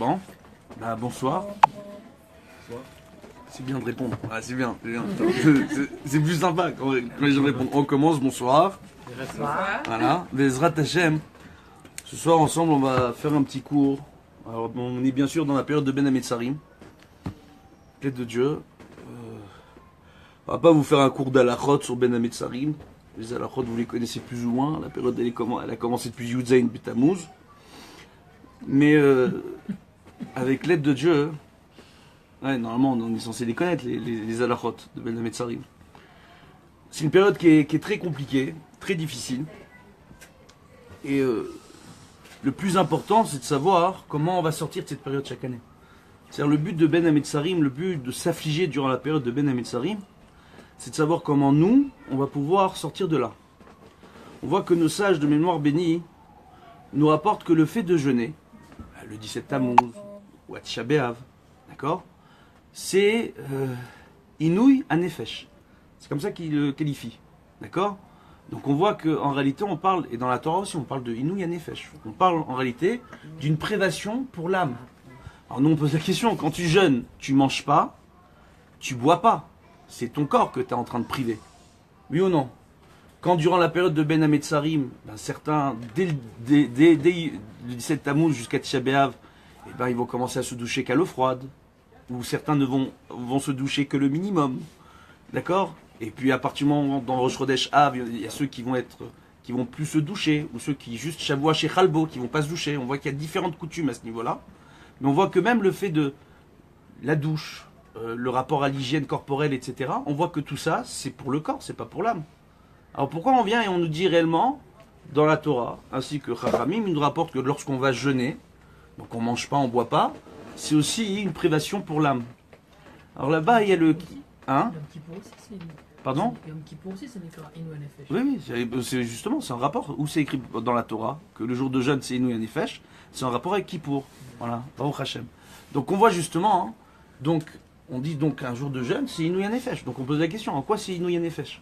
Bon, bah bonsoir. C'est bien de répondre. Ah, c'est bien. C'est plus sympa quand les gens répondent. On commence, bonsoir. Bonsoir. Voilà. Bezrat Hashem. Ce soir, ensemble, on va faire un petit cours. Alors, on est bien sûr dans la période de Ben Hametzarim. Plaide de Dieu. On va pas vous faire un cours d'Alachot sur Ben Hametzarim. Les Alachot, vous les connaissez plus ou moins. La période, elle a commencé depuis Yudzaïn Betamouz. Mais avec l'aide de Dieu, ouais, normalement on est censé les connaître, les Alachot de Ben Hametzarim. C'est une période qui est très compliquée, très difficile. Et le plus important, c'est de savoir comment on va sortir de cette période chaque année. C'est-à-dire le but de Ben Hametzarim, le but de s'affliger durant la période de Ben Hametzarim, c'est de savoir comment nous, on va pouvoir sortir de là. On voit que nos sages de mémoire bénie nous rapportent que le fait de jeûner, le 17 Tammuz, ou à Tisha B'Av, d'accord, c'est Inouï Hanefesh. C'est comme ça qu'il le qualifie, d'accord. Donc on voit qu'en réalité on parle, et dans la Torah aussi on parle de Inouï Hanefesh. On parle en réalité d'une privation pour l'âme. Alors nous on pose la question, quand tu jeûnes, tu manges pas, tu bois pas. C'est ton corps que tu es en train de priver. Oui ou non? Quand durant la période de Ben Hametzarim, certains, dès le 17 Tammuz jusqu'à Tisha B'Av, ils vont commencer à se doucher qu'à l'eau froide. Ou certains ne vont se doucher que le minimum. D'accord? Et puis à partir du moment dans Rosh Chodesh Av, il y a ceux qui vont plus se doucher, ou ceux qui juste Shavua chez Chalbo, qui vont pas se doucher. On voit qu'il y a différentes coutumes à ce niveau-là. Mais on voit que même le fait de la douche, le rapport à l'hygiène corporelle, etc., on voit que tout ça, c'est pour le corps, c'est pas pour l'âme. Alors pourquoi on vient et on nous dit réellement, dans la Torah, ainsi que Chachamim, il nous rapporte que lorsqu'on va jeûner, donc on mange pas, on boit pas, c'est aussi une privation pour l'âme. Alors là-bas, il y a le... Hein? Yom Kippour aussi, c'est... Pardon? Yom Kippour aussi, c'est Inouï Hanefesh. Oui, c'est justement, c'est un rapport, où c'est écrit dans la Torah, que le jour de jeûne, c'est Inouï Hanefesh, c'est un rapport avec Kippour. Voilà, Baruch Hashem. Donc on voit justement, hein, donc on dit donc un jour de jeûne, c'est Inouï Hanefesh. Donc on pose la question, en quoi c'est Inouï Hanefesh?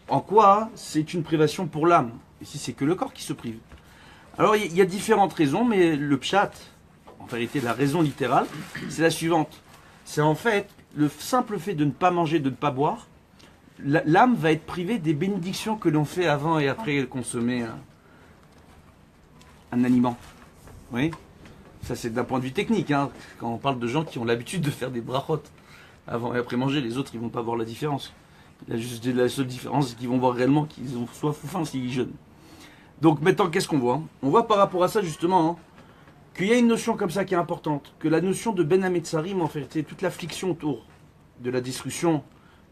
En quoi c'est une privation pour l'âme? Ici, c'est que le corps qui se prive. Alors, il y a différentes raisons, mais le pshat, en vérité, la raison littérale, c'est la suivante. C'est en fait, le simple fait de ne pas manger, de ne pas boire, l'âme va être privée des bénédictions que l'on fait avant et après consommer un aliment. Oui? Ça, c'est d'un point de vue technique, hein. Quand on parle de gens qui ont l'habitude de faire des brachot avant et après manger, les autres, ils vont pas voir la différence. La seule différence, c'est qu'ils vont voir réellement qu'ils ont soif ou faim s'ils jeûnent. Donc maintenant, qu'est-ce qu'on voit? On voit par rapport à ça, justement, hein, qu'il y a une notion comme ça qui est importante. Que la notion de Ben Hametzarim, en fait, c'est toute l'affliction autour de la destruction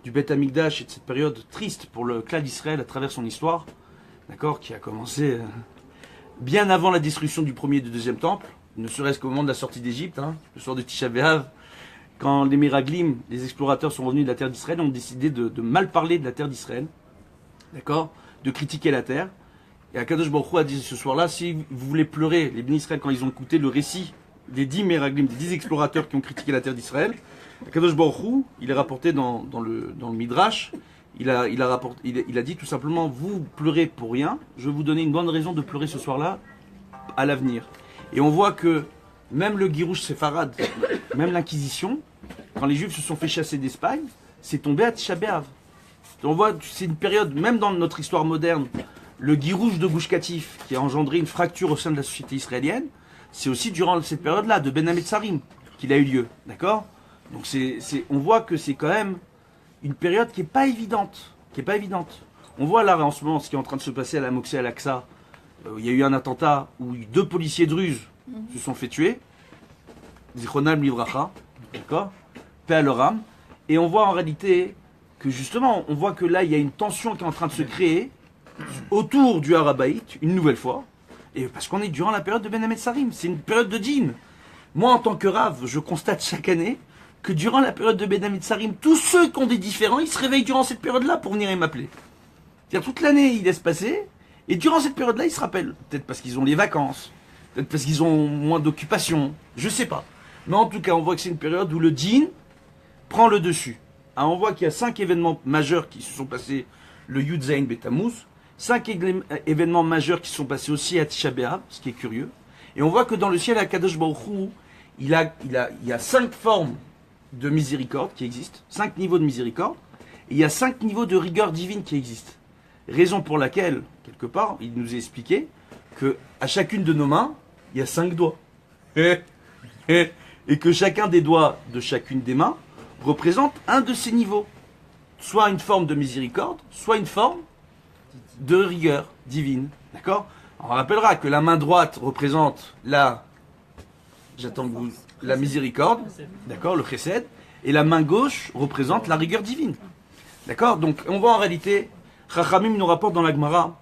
du Beth Amikdash et de cette période triste pour le clan d'Israël à travers son histoire, d'accord, qui a commencé bien avant la destruction du premier et du deuxième temple, ne serait-ce qu'au moment de la sortie d'Égypte, hein, le soir de Tisha B'Av. Quand les Miraglim, les explorateurs sont revenus de la terre d'Israël, ont décidé de mal parler de la terre d'Israël, d'accord, de critiquer la terre. Et Akadosh Baruch Hu a dit ce soir-là, si vous voulez pleurer, les bénis Israël, quand ils ont écouté le récit des 10 Miraglim, des 10 explorateurs qui ont critiqué la terre d'Israël, Akadosh Baruch Hu, il est rapporté dans le Midrash, il a dit tout simplement, vous pleurez pour rien, je vais vous donner une bonne raison de pleurer ce soir-là à l'avenir. Et on voit que même le Girouche Séfarad, même l'Inquisition, quand les Juifs se sont fait chasser d'Espagne, c'est tombé à Tisha B'Av. On voit, c'est une période, même dans notre histoire moderne, le Girouche de Gush Katif, qui a engendré une fracture au sein de la société israélienne, c'est aussi durant cette période-là, de Ben Hametzarim, qu'il a eu lieu. D'accord? Donc on voit que c'est quand même une période qui n'est pas évidente. On voit là, en ce moment, ce qui est en train de se passer à la Moxée Al-Aqsa. Il y a eu un attentat où 2 policiers druzes se sont fait tuer, Zichronam Livracha, d'accord, paix à leur âme, et on voit en réalité que justement, on voit que là il y a une tension qui est en train de se créer autour du Har HaBayit, une nouvelle fois, et parce qu'on est durant la période de Ben Hametzarim, c'est une période de dîn. Moi en tant que Rav, je constate chaque année que durant la période de Ben Hametzarim, tous ceux qui ont des différends, ils se réveillent durant cette période-là pour venir et m'appeler. C'est-à-dire toute l'année, ils laissent passer, et durant cette période-là, ils se rappellent, peut-être parce qu'ils ont les vacances, peut-être parce qu'ils ont moins d'occupation, je sais pas. Mais en tout cas, on voit que c'est une période où le dîn prend le dessus. On voit qu'il y a 5 événements majeurs qui se sont passés le Yudzaïn Betamouz, 5 événements majeurs qui se sont passés aussi à Tisha B'Av, ce qui est curieux. Et on voit que dans le ciel, Akadosh Baruch Hu, il y a 5 formes de miséricorde qui existent, 5 niveaux de miséricorde, et il y a 5 niveaux de rigueur divine qui existent. Raison pour laquelle, quelque part, il nous a expliqué que à chacune de nos mains, il y a 5 doigts. Et que chacun des doigts de chacune des mains représente un de ces niveaux. Soit une forme de miséricorde, soit une forme de rigueur divine. D'accord? On rappellera que la main droite représente la miséricorde, d'accord, le chesed, et la main gauche représente la rigueur divine. D'accord? Donc on voit en réalité, Chachamim nous rapporte dans la Gemara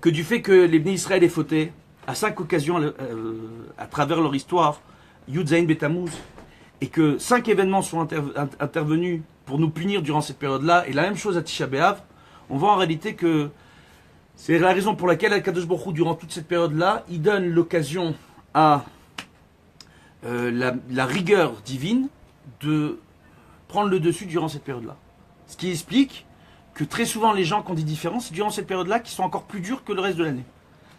que du fait que les Bnei Israël aient fauté à 5 occasions à travers leur histoire, Yud Zayin Betamuz, et que 5 événements sont intervenus pour nous punir durant cette période-là, et la même chose à Tisha B'Av, on voit en réalité que c'est la raison pour laquelle Al-Kadosh Baruch Hu, durant toute cette période-là, il donne l'occasion à la rigueur divine de prendre le dessus durant cette période-là. Ce qui explique que très souvent les gens qui ont des différences durant cette période-là qui sont encore plus dures que le reste de l'année.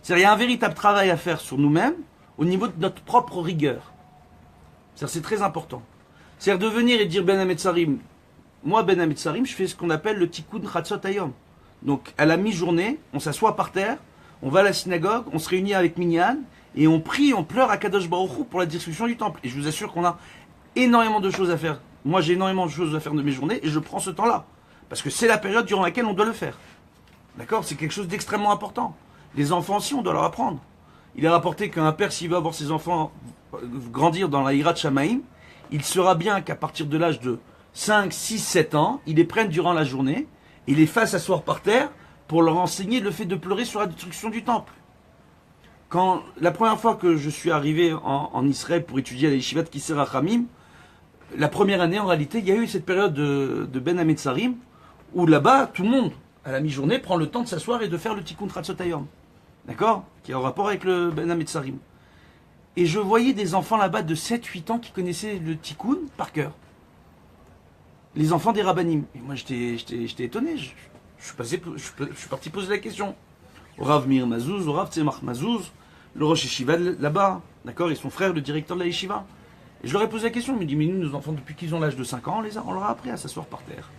C'est-à-dire qu'il y a un véritable travail à faire sur nous-mêmes au niveau de notre propre rigueur. C'est très important. C'est-à-dire de venir et de dire Ben Hametzarim, moi Ben Hametzarim, je fais ce qu'on appelle le Tikkun Chatzot Hayom. Donc à la mi-journée, on s'assoit par terre, on va à la synagogue, on se réunit avec Minyan, et on prie, on pleure à Kadosh Baruch Hu pour la destruction du temple. Et je vous assure qu'on a énormément de choses à faire. Moi j'ai énormément de choses à faire de mes journées, et je prends ce temps-là. Parce que c'est la période durant laquelle on doit le faire. D'accord? C'est quelque chose d'extrêmement important. Les enfants aussi, on doit leur apprendre. Il est rapporté qu'un père, s'il veut voir ses enfants grandir dans la Hirat Shamaim, il sera bien qu'à partir de l'âge de 5, 6, 7 ans, il les prenne durant la journée et les fasse asseoir par terre pour leur enseigner le fait de pleurer sur la destruction du temple. Quand la première fois que je suis arrivé en Israël pour étudier à la Yeshivat Kisser Rachamim, la première année, en réalité, il y a eu cette période de Ben Hametzarim où là-bas, tout le monde, à la mi-journée, prend le temps de s'asseoir et de faire le Tikkun Chatzot Hayom. D'accord? Qui est en rapport avec le Ben Hametzarim. Et je voyais des enfants là-bas de 7-8 ans qui connaissaient le Tikkun par cœur. Les enfants des Rabbanim. Et moi, j'étais étonné. Je suis parti poser la question. Au Rav Meir Mazouz, au Rav Tzemach Mazouz, le Rosh Yeshiva là-bas. D'accord? Et son frère, le directeur de la Yeshiva. Et je leur ai posé la question. Il me dit, mais nous, nos enfants, depuis qu'ils ont l'âge de 5 ans, on leur a appris à s'asseoir par terre.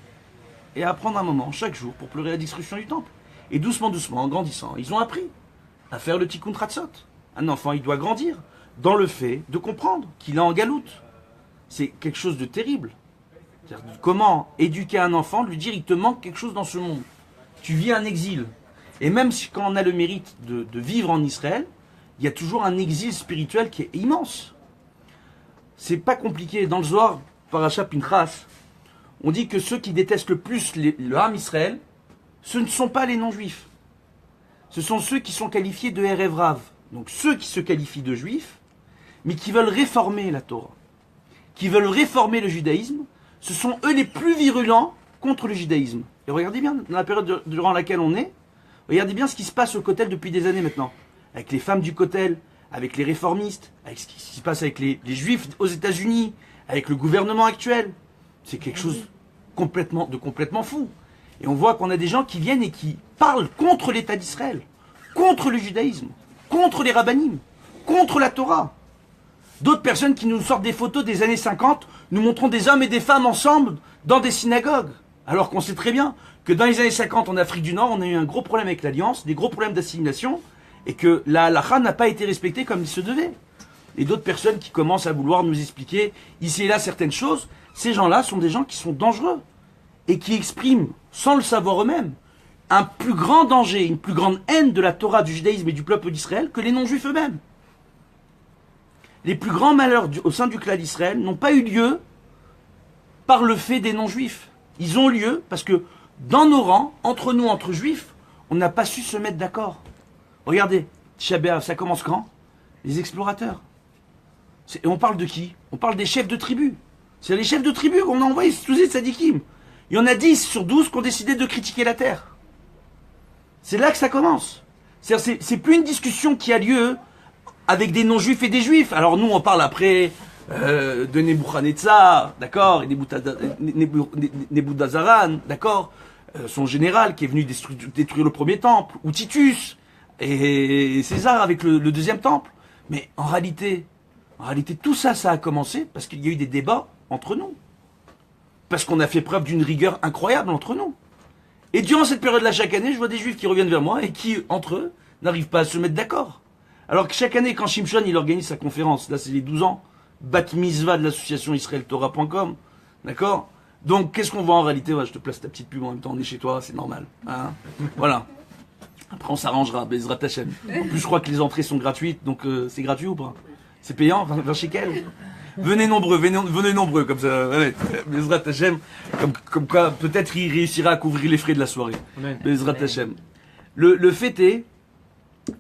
Et à prendre un moment, chaque jour, pour pleurer la destruction du temple. Et doucement, doucement, en grandissant, ils ont appris à faire le Tikkun Chatzot. Un enfant, il doit grandir dans le fait de comprendre qu'il est en galoute. C'est quelque chose de terrible. C'est-à-dire, comment éduquer un enfant, lui dire, il te manque quelque chose dans ce monde. Tu vis un exil. Et même si, quand on a le mérite de vivre en Israël, il y a toujours un exil spirituel qui est immense. C'est pas compliqué. Dans le Zohar, Parashat Pinchas, on dit que ceux qui détestent le plus le Ham Israël, ce ne sont pas les non-juifs. Ce sont ceux qui sont qualifiés de Erev Rav. Donc ceux qui se qualifient de juifs, mais qui veulent réformer la Torah, qui veulent réformer le judaïsme, ce sont eux les plus virulents contre le judaïsme. Et regardez bien, dans la période durant laquelle on est, regardez bien ce qui se passe au Kotel depuis des années maintenant. Avec les femmes du Kotel, avec les réformistes, avec ce qui se passe avec les juifs aux États-Unis, avec le gouvernement actuel. C'est quelque chose de complètement fou. Et on voit qu'on a des gens qui viennent et qui parlent contre l'État d'Israël, contre le judaïsme, contre les rabbanim, contre la Torah. D'autres personnes qui nous sortent des photos des années 50, nous montrant des hommes et des femmes ensemble dans des synagogues. Alors qu'on sait très bien que dans les années 50 en Afrique du Nord, on a eu un gros problème avec l'Alliance, des gros problèmes d'assimilation, et que la halakha n'a pas été respectée comme il se devait. Et d'autres personnes qui commencent à vouloir nous expliquer ici et là certaines choses, ces gens-là sont des gens qui sont dangereux et qui expriment, sans le savoir eux-mêmes, un plus grand danger, une plus grande haine de la Torah, du judaïsme et du peuple d'Israël que les non-juifs eux-mêmes. Les plus grands malheurs au sein du clan d'Israël n'ont pas eu lieu par le fait des non-juifs. Ils ont lieu parce que dans nos rangs, entre nous, entre juifs, on n'a pas su se mettre d'accord. Regardez, Tisha B'Av, ça commence quand? Les explorateurs. Et on parle de qui? On parle des chefs de tribus. C'est les chefs de tribus qu'on a envoyés sous les tzadikim. Il y en a 10 sur 12 qui ont décidé de critiquer la terre. C'est là que ça commence. C'est plus une discussion qui a lieu avec des non-juifs et des juifs. Alors nous, on parle après de Nebuchadnezzar, d'accord, et Nebuzaradan, d'accord, son général qui est venu détruire le premier temple, ou Titus, et César avec le deuxième temple. Mais en réalité, tout ça, ça a commencé parce qu'il y a eu des débats entre nous. Parce qu'on a fait preuve d'une rigueur incroyable entre nous. Et durant cette période-là, chaque année, je vois des juifs qui reviennent vers moi et qui, entre eux, n'arrivent pas à se mettre d'accord. Alors que chaque année, quand Shimshon, il organise sa conférence, là c'est les 12 ans, Bat Mitzvah de l'association israeltorah.com, d'accord? Donc, qu'est-ce qu'on voit en réalité? Ouais, je te place ta petite pub en même temps, on est chez toi, c'est normal. Hein, voilà. Après, on s'arrangera, Bezrat Hashem. En plus, je crois que les entrées sont gratuites, donc c'est gratuit ou pas? C'est payant, 20 shekels? Venez nombreux, comme ça, allez, Bezrat Hashem, comme quoi, peut-être il réussira à couvrir les frais de la soirée. Bezrat Hashem. Le fait est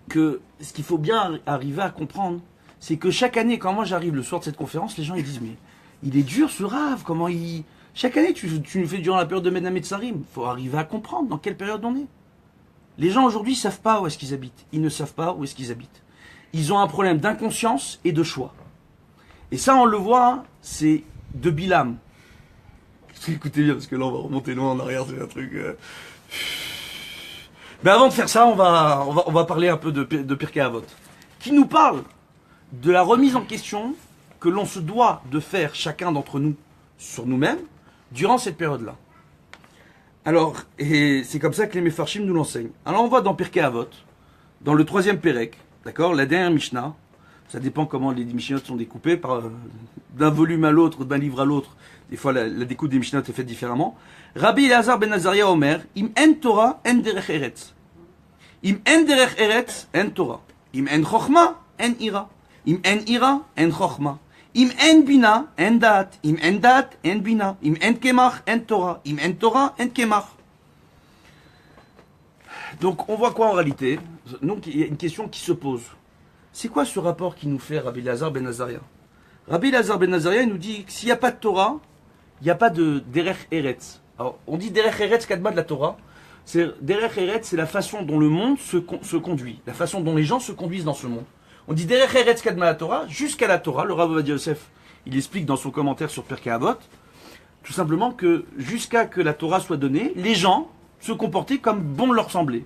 que ce qu'il faut bien arriver à comprendre, c'est que chaque année, quand moi j'arrive le soir de cette conférence, les gens ils disent, mais il est dur ce Rav, comment il... Chaque année, tu nous fais durant la période de Menamet Tsarim. Il faut arriver à comprendre dans quelle période on est. Les gens aujourd'hui ne savent pas où est-ce qu'ils habitent. Ils ne savent pas où est-ce qu'ils habitent. Ils ont un problème d'inconscience et de choix. Et ça, on le voit, hein, c'est de Bilam. Écoutez bien, parce que là, on va remonter loin en arrière, c'est un truc... Mais avant de faire ça, on va parler un peu de Pirkei Avot, qui nous parle de la remise en question que l'on se doit de faire chacun d'entre nous sur nous-mêmes durant cette période-là. Alors, et c'est comme ça que les Mefarshim nous l'enseignent. Alors on voit dans Pirkei Avot, dans le 3e Pérek, d'accord, la dernière Mishnah, ça dépend comment les Mishnayot sont découpées, d'un volume à l'autre, d'un livre à l'autre. Des fois, la découpe des Mishnayot est faite différemment. Rabbi Elazar ben Azaria Omer, Im en Torah, en derech eretz. Im en derech eretz, en Torah. Im en chokhma, en ira. Im en ira, en chokhma. Im en bina, en dat. Im en dat, en bina. Im en kemach, en Torah. Im en Torah, en kemach. Donc, on voit quoi en réalité? Donc, il y a une question qui se pose. C'est quoi ce rapport qui nous fait Rabbi Elazar ben Azaria? Rabbi Elazar ben Azaria nous dit que s'il n'y a pas de Torah, il n'y a pas de derech eretz. Alors, on dit derech eretz kadma de la Torah. Derech eretz, c'est la façon dont le monde se conduit, la façon dont les gens se conduisent dans ce monde. On dit derech eretz kadma la Torah jusqu'à la Torah. Le Rav Ovadia Yosef, il explique dans son commentaire sur Pirkei Avot, tout simplement que jusqu'à que la Torah soit donnée, les gens se comportaient comme bon leur semblait.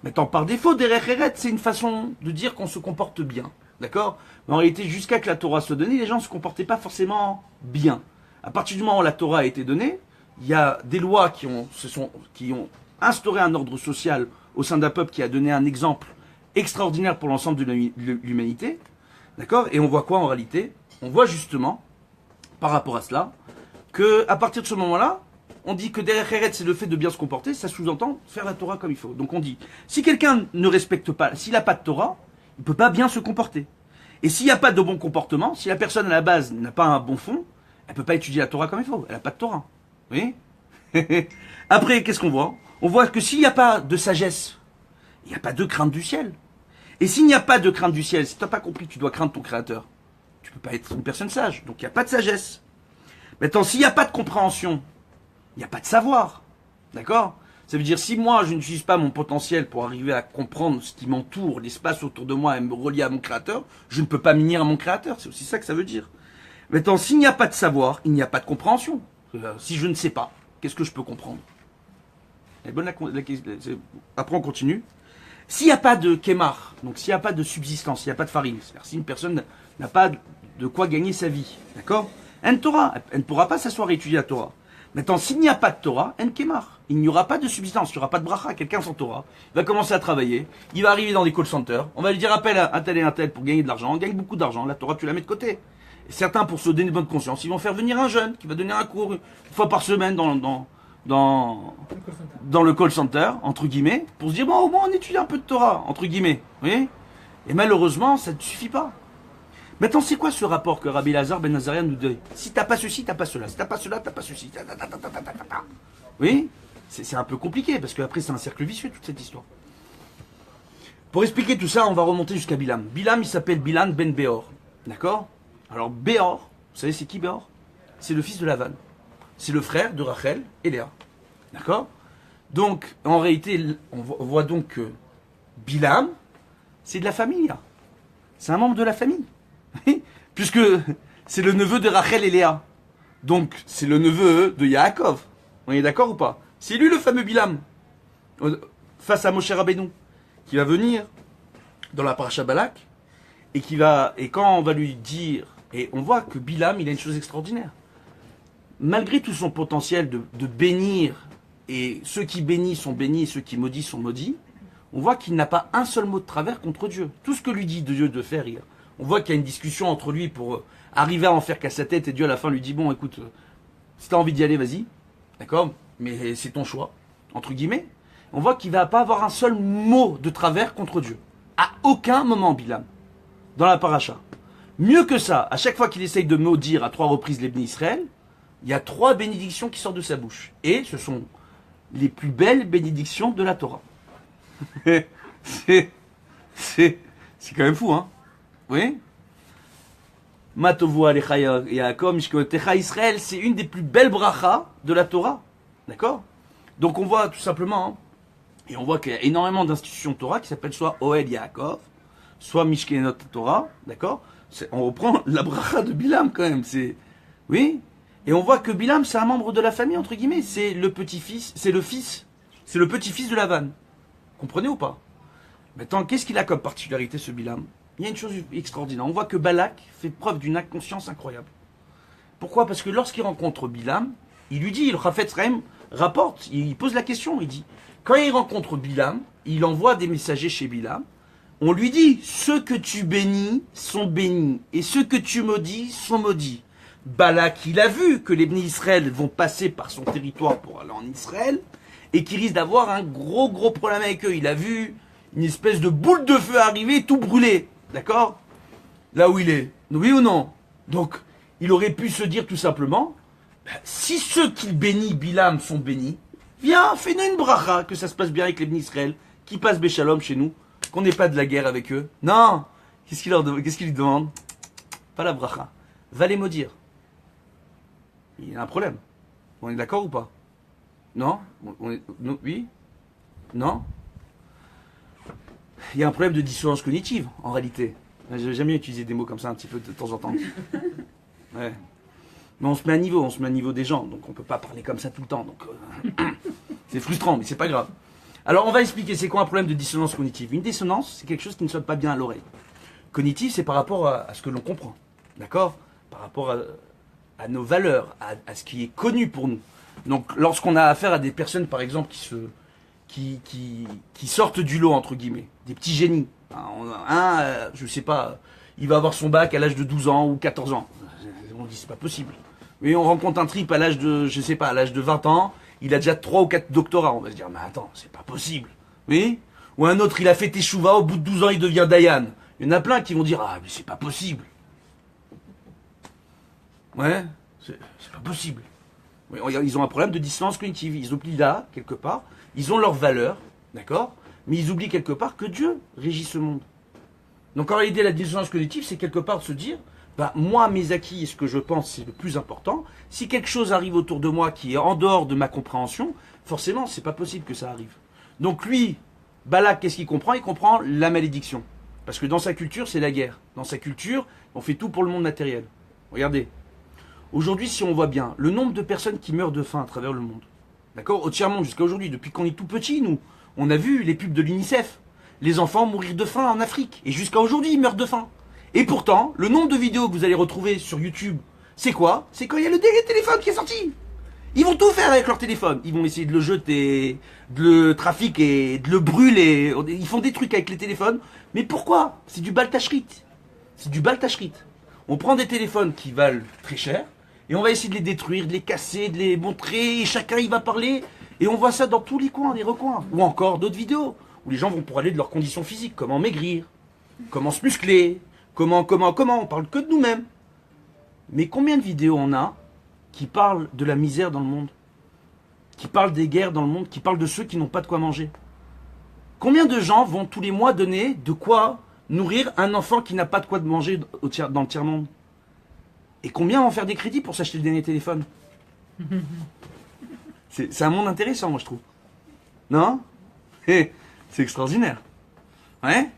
Maintenant, par défaut, derech eretz, c'est une façon de dire qu'on se comporte bien. D'accord? Mais en réalité, jusqu'à que la Torah soit donnée, les gens ne se comportaient pas forcément bien. À partir du moment où la Torah a été donnée, il y a des lois qui ont instauré un ordre social au sein d'un peuple qui a donné un exemple extraordinaire pour l'ensemble de l'humanité. D'accord? Et on voit quoi en réalité? On voit justement, par rapport à cela, qu'à partir de ce moment-là, on dit que derech eretz, c'est le fait de bien se comporter, ça sous-entend faire la Torah comme il faut. Donc on dit, si quelqu'un ne respecte pas, s'il n'a pas de Torah, il ne peut pas bien se comporter. Et s'il n'y a pas de bon comportement, si la personne à la base n'a pas un bon fond, elle ne peut pas étudier la Torah comme il faut. Elle n'a pas de Torah. Vous voyez? Après, qu'est-ce qu'on voit? On voit que s'il n'y a pas de sagesse, il n'y a pas de crainte du ciel. Et s'il n'y a pas de crainte du ciel, si tu n'as pas compris que tu dois craindre ton Créateur, tu ne peux pas être une personne sage. Donc il n'y a pas de sagesse. Maintenant, s'il n'y a pas de compréhension, il n'y a pas de savoir. D'accord? Ça veut dire, si moi, je n'utilise pas mon potentiel pour arriver à comprendre ce qui m'entoure, l'espace autour de moi et me relier à mon Créateur, je ne peux pas m'unir à mon Créateur. C'est aussi ça que ça veut dire. Maintenant, s'il n'y a pas de savoir, il n'y a pas de compréhension. Si je ne sais pas, qu'est-ce que je peux comprendre? Après, on continue. S'il n'y a pas de kémar, donc s'il n'y a pas de subsistance, s'il n'y a pas de farine, c'est-à-dire si une personne n'a pas de quoi gagner sa vie, d'accord? En Torah, elle ne pourra pas s'asseoir et étudier la Torah. Maintenant, s'il n'y a pas de Torah, en kémar, il n'y aura pas de subsistance, il n'y aura pas de bracha. Quelqu'un sans Torah va commencer à travailler, il va arriver dans des call centers, on va lui dire appelle un tel et un tel pour gagner de l'argent, on gagne beaucoup d'argent, la Torah tu la mets de côté. Et certains, pour se donner bonne conscience, ils vont faire venir un jeune qui va donner un cours une fois par semaine dans le call center, entre guillemets, pour se dire, bon, au moins on étudie un peu de Torah, entre guillemets. Vous voyez? Et malheureusement, ça ne suffit pas. Maintenant, c'est quoi ce rapport que Rabbi Elazar ben Azaria nous dit? Si t'as pas ceci, t'as pas cela. Si t'as pas cela, t'as pas ceci. Oui? C'est un peu compliqué, parce qu'après, c'est un cercle vicieux, toute cette histoire. Pour expliquer tout ça, on va remonter jusqu'à Bilam. Bilam, il s'appelle Bilan ben Beor. D'accord? Alors, Beor, vous savez, c'est qui Beor? C'est le fils de Lavan. C'est le frère de Rachel et Léa. D'accord? Donc, en réalité, on voit donc que Bilam, c'est de la famille, là. C'est un membre de la famille. Puisque c'est le neveu de Rachel et Léa. Donc, c'est le neveu de Yaakov. On est d'accord ou pas? C'est lui le fameux Bilam. Face à Moshe Rabbeinu. Qui va venir dans la Parasha Balak et quand on va lui dire, et on voit que Bilam, il a une chose extraordinaire. Malgré tout son potentiel de bénir, et ceux qui bénissent sont bénis, et ceux qui maudissent sont maudits, on voit qu'il n'a pas un seul mot de travers contre Dieu. Tout ce que lui dit Dieu de faire, on voit qu'il y a une discussion entre lui pour arriver à en faire qu'à sa tête, et Dieu à la fin lui dit, bon écoute, si tu as envie d'y aller, vas-y, d'accord, mais c'est ton choix, entre guillemets. On voit qu'il ne va pas avoir un seul mot de travers contre Dieu. À aucun moment, Bilam, dans la paracha. Mieux que ça, à chaque fois qu'il essaye de maudire à 3 reprises les bénis Israël, il y a 3 bénédictions qui sortent de sa bouche. Et ce sont les plus belles bénédictions de la Torah. c'est quand même fou, hein? Oui? Matovu alecha Yaakov, Mishkotecha Israël, c'est une des plus belles brachas de la Torah. D'accord? Donc on voit tout simplement, hein, et on voit qu'il y a énormément d'institutions Torah qui s'appellent soit Oel Yaakov, soit Mishkenot Torah, d'accord? On reprend la bracha de Bilam quand même, oui? Et on voit que Bilam, c'est un membre de la famille, entre guillemets, c'est le petit-fils, c'est le petit-fils de Lavan. Comprenez ou pas? Maintenant, qu'est-ce qu'il a comme particularité, ce Bilam? Il y a une chose extraordinaire. On voit que Balak fait preuve d'une inconscience incroyable. Pourquoi? Parce que lorsqu'il rencontre Bilam, il lui dit, le Chafetz Chaim rapporte, il pose la question, il dit, quand il rencontre Bilam, il envoie des messagers chez Bilam, on lui dit, ceux que tu bénis sont bénis, et ceux que tu maudis sont maudits. Balak, il a vu que les bénis Israël vont passer par son territoire pour aller en Israël, et qu'il risque d'avoir un gros problème avec eux. Il a vu une espèce de boule de feu arriver, tout brûler, d'accord? Là où il est, oui ou non? Donc, il aurait pu se dire tout simplement, si ceux qu'il bénit, Bilam, sont bénis, viens, fais-nous une bracha, que ça se passe bien avec les bénis Israël, qui passent Béchalom chez nous, qu'on n'ait pas de la guerre avec eux. Non! Qu'est-ce qu'il lui demande? Pas la bracha. Va les maudire. Il y a un problème. On est d'accord ou pas? Non? Oui? Non? Il y a un problème de dissonance cognitive, en réalité. J'ai jamais utilisé des mots comme ça un petit peu de temps en temps. Ouais. Mais on se met à niveau des gens, donc on peut pas parler comme ça tout le temps. Donc c'est frustrant, mais c'est pas grave. Alors on va expliquer c'est quoi un problème de dissonance cognitive. Une dissonance, c'est quelque chose qui ne sonne pas bien à l'oreille. Cognitive, c'est par rapport à ce que l'on comprend, d'accord? Par rapport à nos valeurs, à ce qui est connu pour nous. Donc lorsqu'on a affaire à des personnes, par exemple, qui sortent du lot, entre guillemets, des petits génies. Je sais pas, il va avoir son bac à l'âge de 12 ans ou 14 ans. On dit c'est pas possible. Mais on rencontre un type à l'âge de, je sais pas, à l'âge de 20 ans, il a déjà 3 ou 4 doctorats. On va se dire, mais attends, c'est pas possible. Oui? Ou un autre, il a fait Teshuva, au bout de 12 ans, il devient Dayan. Il y en a plein qui vont dire, ah, mais c'est pas possible. Ouais, c'est pas possible. Oui, ils ont un problème de dissonance cognitive. Ils oublient là, quelque part, ils ont leurs valeurs, d'accord? Mais ils oublient quelque part que Dieu régit ce monde. Donc en réalité, la dissonance cognitive, c'est quelque part de se dire, moi, mes acquis et ce que je pense, c'est le plus important. Si quelque chose arrive autour de moi qui est en dehors de ma compréhension, forcément, c'est pas possible que ça arrive. Donc lui, Balak, qu'est-ce qu'il comprend? Il comprend la malédiction. Parce que dans sa culture, c'est la guerre. Dans sa culture, on fait tout pour le monde matériel. Regardez. Aujourd'hui, si on voit bien, le nombre de personnes qui meurent de faim à travers le monde, d'accord, au tiers-monde jusqu'à aujourd'hui, depuis qu'on est tout petit, nous, on a vu les pubs de l'UNICEF, les enfants mourir de faim en Afrique, et jusqu'à aujourd'hui, ils meurent de faim. Et pourtant, le nombre de vidéos que vous allez retrouver sur YouTube, c'est quoi? C'est quand il y a le téléphone qui est sorti. Ils vont tout faire avec leur téléphone. Ils vont essayer de le jeter, de le trafiquer, de le brûler. Ils font des trucs avec les téléphones. Mais pourquoi? C'est du baltachrit. C'est du baltachrit. On prend des téléphones qui valent très cher, et on va essayer de les détruire, de les casser, de les montrer, et chacun il va parler, et on voit ça dans tous les coins, les recoins. Ou encore d'autres vidéos, où les gens vont parler de leurs conditions physiques, comment maigrir, comment se muscler, comment, on parle que de nous-mêmes. Mais combien de vidéos on a qui parlent de la misère dans le monde, qui parlent des guerres dans le monde, qui parlent de ceux qui n'ont pas de quoi manger? Combien de gens vont tous les mois donner de quoi nourrir un enfant qui n'a pas de quoi manger dans le tiers-monde? Et combien vont faire des crédits pour s'acheter le dernier téléphone? C'est un monde intéressant, moi, je trouve. Non? C'est extraordinaire. Ouais?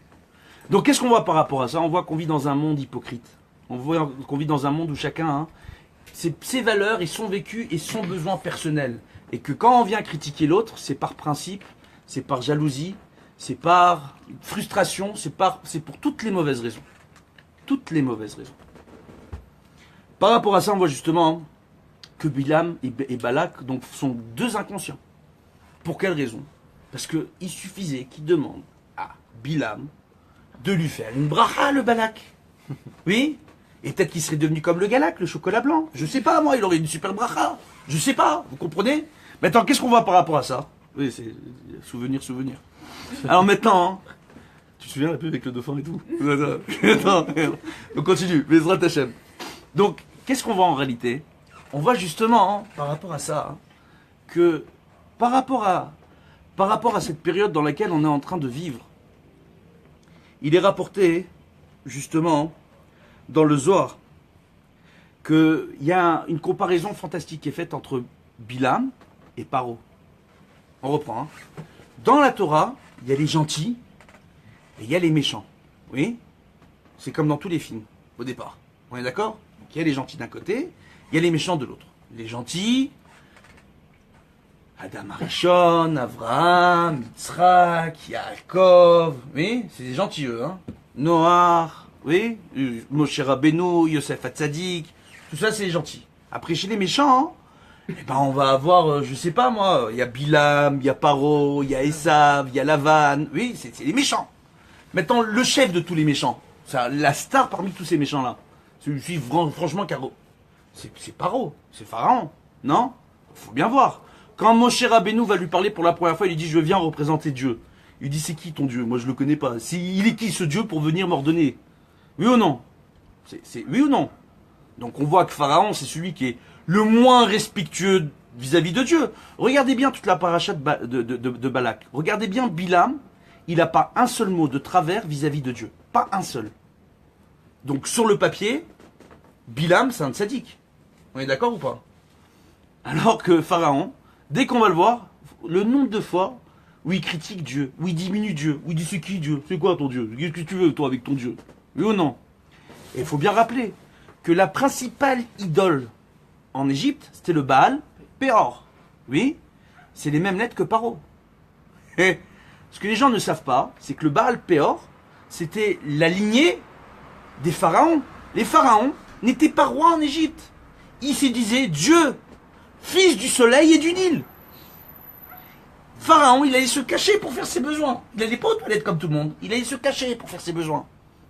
Donc, qu'est-ce qu'on voit par rapport à ça? On voit qu'on vit dans un monde hypocrite. On voit qu'on vit dans un monde où chacun a ses valeurs et son vécu et son besoin personnel. Et que quand on vient critiquer l'autre, c'est par principe, c'est par jalousie, c'est par frustration, c'est pour toutes les mauvaises raisons. toutes les mauvaises raisons. Par rapport à ça, on voit justement que Bilam et Balak donc, sont deux inconscients. Pour quelle raison? Parce qu'il suffisait qu'il demande à Bilam de lui faire une bracha, le Balak. Oui? Et peut-être qu'il serait devenu comme le Galak, le chocolat blanc. Je sais pas, moi, il aurait une super bracha. Je sais pas, vous comprenez? Maintenant, qu'est-ce qu'on voit par rapport à ça? Oui, c'est souvenir. Alors maintenant, tu te souviens un peu avec le dauphin et tout? Attends, on continue, Bezrat Hashem. Donc, qu'est-ce qu'on voit en réalité? On voit justement, par rapport à ça, que par rapport à cette période dans laquelle on est en train de vivre, il est rapporté, justement, dans le Zohar, qu'il y a une comparaison fantastique qui est faite entre Bilam et Paro. On reprend. Hein. Dans la Torah, il y a les gentils et il y a les méchants. Oui? C'est comme dans tous les films, au départ. On est d'accord? Donc il y a les gentils d'un côté, il y a les méchants de l'autre. Les gentils, Adam Arishon, Avraham, Yitzhak, Yaakov, oui? C'est des gentils eux, hein? Noah, oui? Moshe Rabbeinu, Yosef Hatzadik, tout ça c'est les gentils. Après chez les méchants, eh ben on va avoir, je sais pas moi, il y a Bilam, il y a Paro, il y a Esav, il y a Lavan, oui, c'est les méchants. Maintenant, le chef de tous les méchants, la star parmi tous ces méchants-là, celui franchement Caro, c'est Paro, c'est Pharaon, non? Faut bien voir. Quand Moshe Rabbeinu va lui parler pour la première fois, il lui dit, je viens représenter Dieu. Il dit, c'est qui ton Dieu? Moi je le connais pas. Il est qui ce Dieu pour venir m'ordonner? Oui ou non? C'est oui ou non? Donc on voit que Pharaon, c'est celui qui est le moins respectueux vis-à-vis de Dieu. Regardez bien toute la paracha de Balak. Regardez bien Bilam, il n'a pas un seul mot de travers vis-à-vis de Dieu. Pas un seul. Donc sur le papier, Bilam, c'est un tzaddik. On est d'accord ou pas? Alors que Pharaon, dès qu'on va le voir, le nombre de fois où il critique Dieu, où il diminue Dieu, où il dit c'est qui Dieu? C'est quoi ton Dieu? Qu'est-ce que tu veux toi avec ton Dieu? Oui ou non? Et il faut bien rappeler que la principale idole en Égypte, c'était le Baal Péor. Oui, c'est les mêmes lettres que Paro. Et ce que les gens ne savent pas, c'est que le Baal Péor, c'était la lignée des pharaons. Les pharaons n'étaient pas rois en Égypte. Ils se disaient Dieu, fils du soleil et du Nil. Pharaon, il allait se cacher pour faire ses besoins. Il n'allait pas aux toilettes comme tout le monde. Il allait se cacher pour faire ses besoins.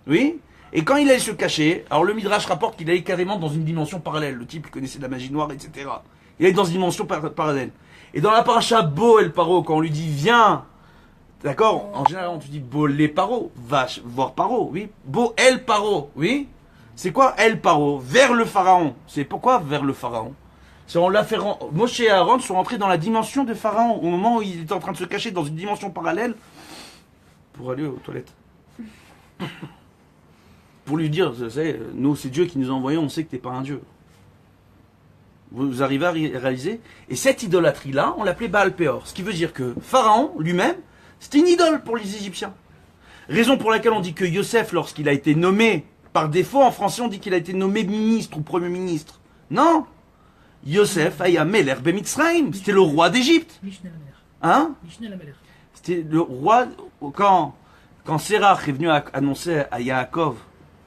Oui. Et quand il allait se cacher, alors le Midrash rapporte qu'il allait carrément dans une dimension parallèle. Le type, il connaissait de la magie noire, etc. Il allait dans une dimension parallèle. Et dans la paracha Bo El Paro, quand on lui dit viens, d'accord, en général on te dit Bo Les Paro, va voir Paro, oui. Bo El Paro, oui. C'est quoi El Paro? Vers le pharaon. C'est pourquoi vers le pharaon? C'est on l'a fait Moshe et Aaron sont rentrés dans la dimension de pharaon au moment où il était en train de se cacher dans une dimension parallèle pour aller aux toilettes. Pour lui dire, vous savez, nous c'est Dieu qui nous a envoyés, on sait que t'es pas un Dieu. Vous arrivez à réaliser? Et cette idolâtrie-là, on l'appelait Baal Péor. Ce qui veut dire que Pharaon lui-même, c'était une idole pour les Égyptiens. Raison pour laquelle on dit que Yosef, lorsqu'il a été nommé, par défaut en français on dit qu'il a été nommé ministre ou premier ministre. Non! Yosef Aya Meler Bemitzraim, c'était le roi d'Égypte. Hein? C'était le roi, quand Sérach est venu annoncer à Yaakov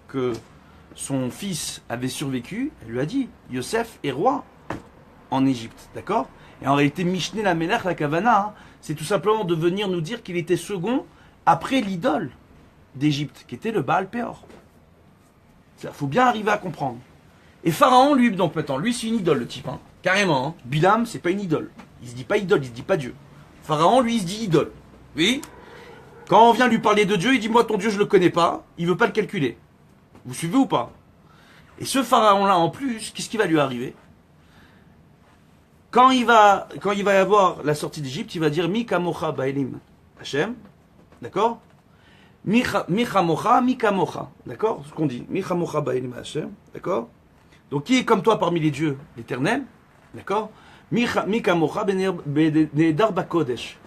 que son fils avait survécu, elle lui a dit, Yosef est roi en Égypte, d'accord? Et en réalité, Mishneh la Melech, la Kavana, hein, c'est tout simplement de venir nous dire qu'il était second après l'idole d'Égypte, qui était le Baal Péor. Il faut bien arriver à comprendre. Et Pharaon, lui, donc maintenant, lui c'est une idole le type, hein, carrément. Hein. Bilam, c'est pas une idole. Il se dit pas idole, il se dit pas Dieu. Pharaon, lui, il se dit idole. Oui? Quand on vient lui parler de Dieu, il dit moi ton Dieu je le connais pas, il veut pas le calculer. Vous suivez ou pas? Et ce pharaon-là, en plus, qu'est-ce qui va lui arriver? Quand il va y avoir la sortie d'Égypte, il va dire Mika mocha baelim Hachem, d'accord? Micha mocha, Mika mocha, d'accord? Ce qu'on dit, Micha mocha baelim Hachem, d'accord? Donc qui est comme toi parmi les dieux? L'Éternel, d'accord? Mika mocha benedar bakodesh.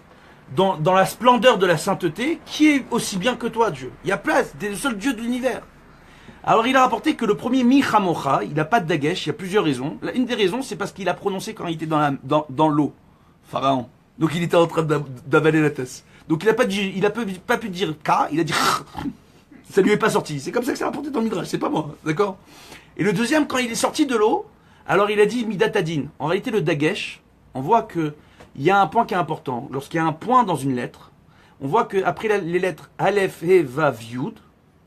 Dans la splendeur de la sainteté, qui est aussi bien que toi, Dieu? Il y a place, t'es le seul Dieu de l'univers. Alors il a rapporté que le premier Michamocha, il n'a pas de dagesh, il y a plusieurs raisons. Une des raisons, c'est parce qu'il a prononcé quand il était dans l'eau, Pharaon. Donc il était en train d'avaler la tasse. Donc il n'a pas pu dire K, il a dit Ça lui est pas sorti. C'est comme ça que c'est rapporté dans le Midrash, c'est pas moi, d'accord? Et le deuxième, quand il est sorti de l'eau, alors il a dit Midatadin. En réalité, le Dagesh, on voit que il y a un point qui est important. Lorsqu'il y a un point dans une lettre, on voit qu'après les lettres Aleph, He, Vav, Yud,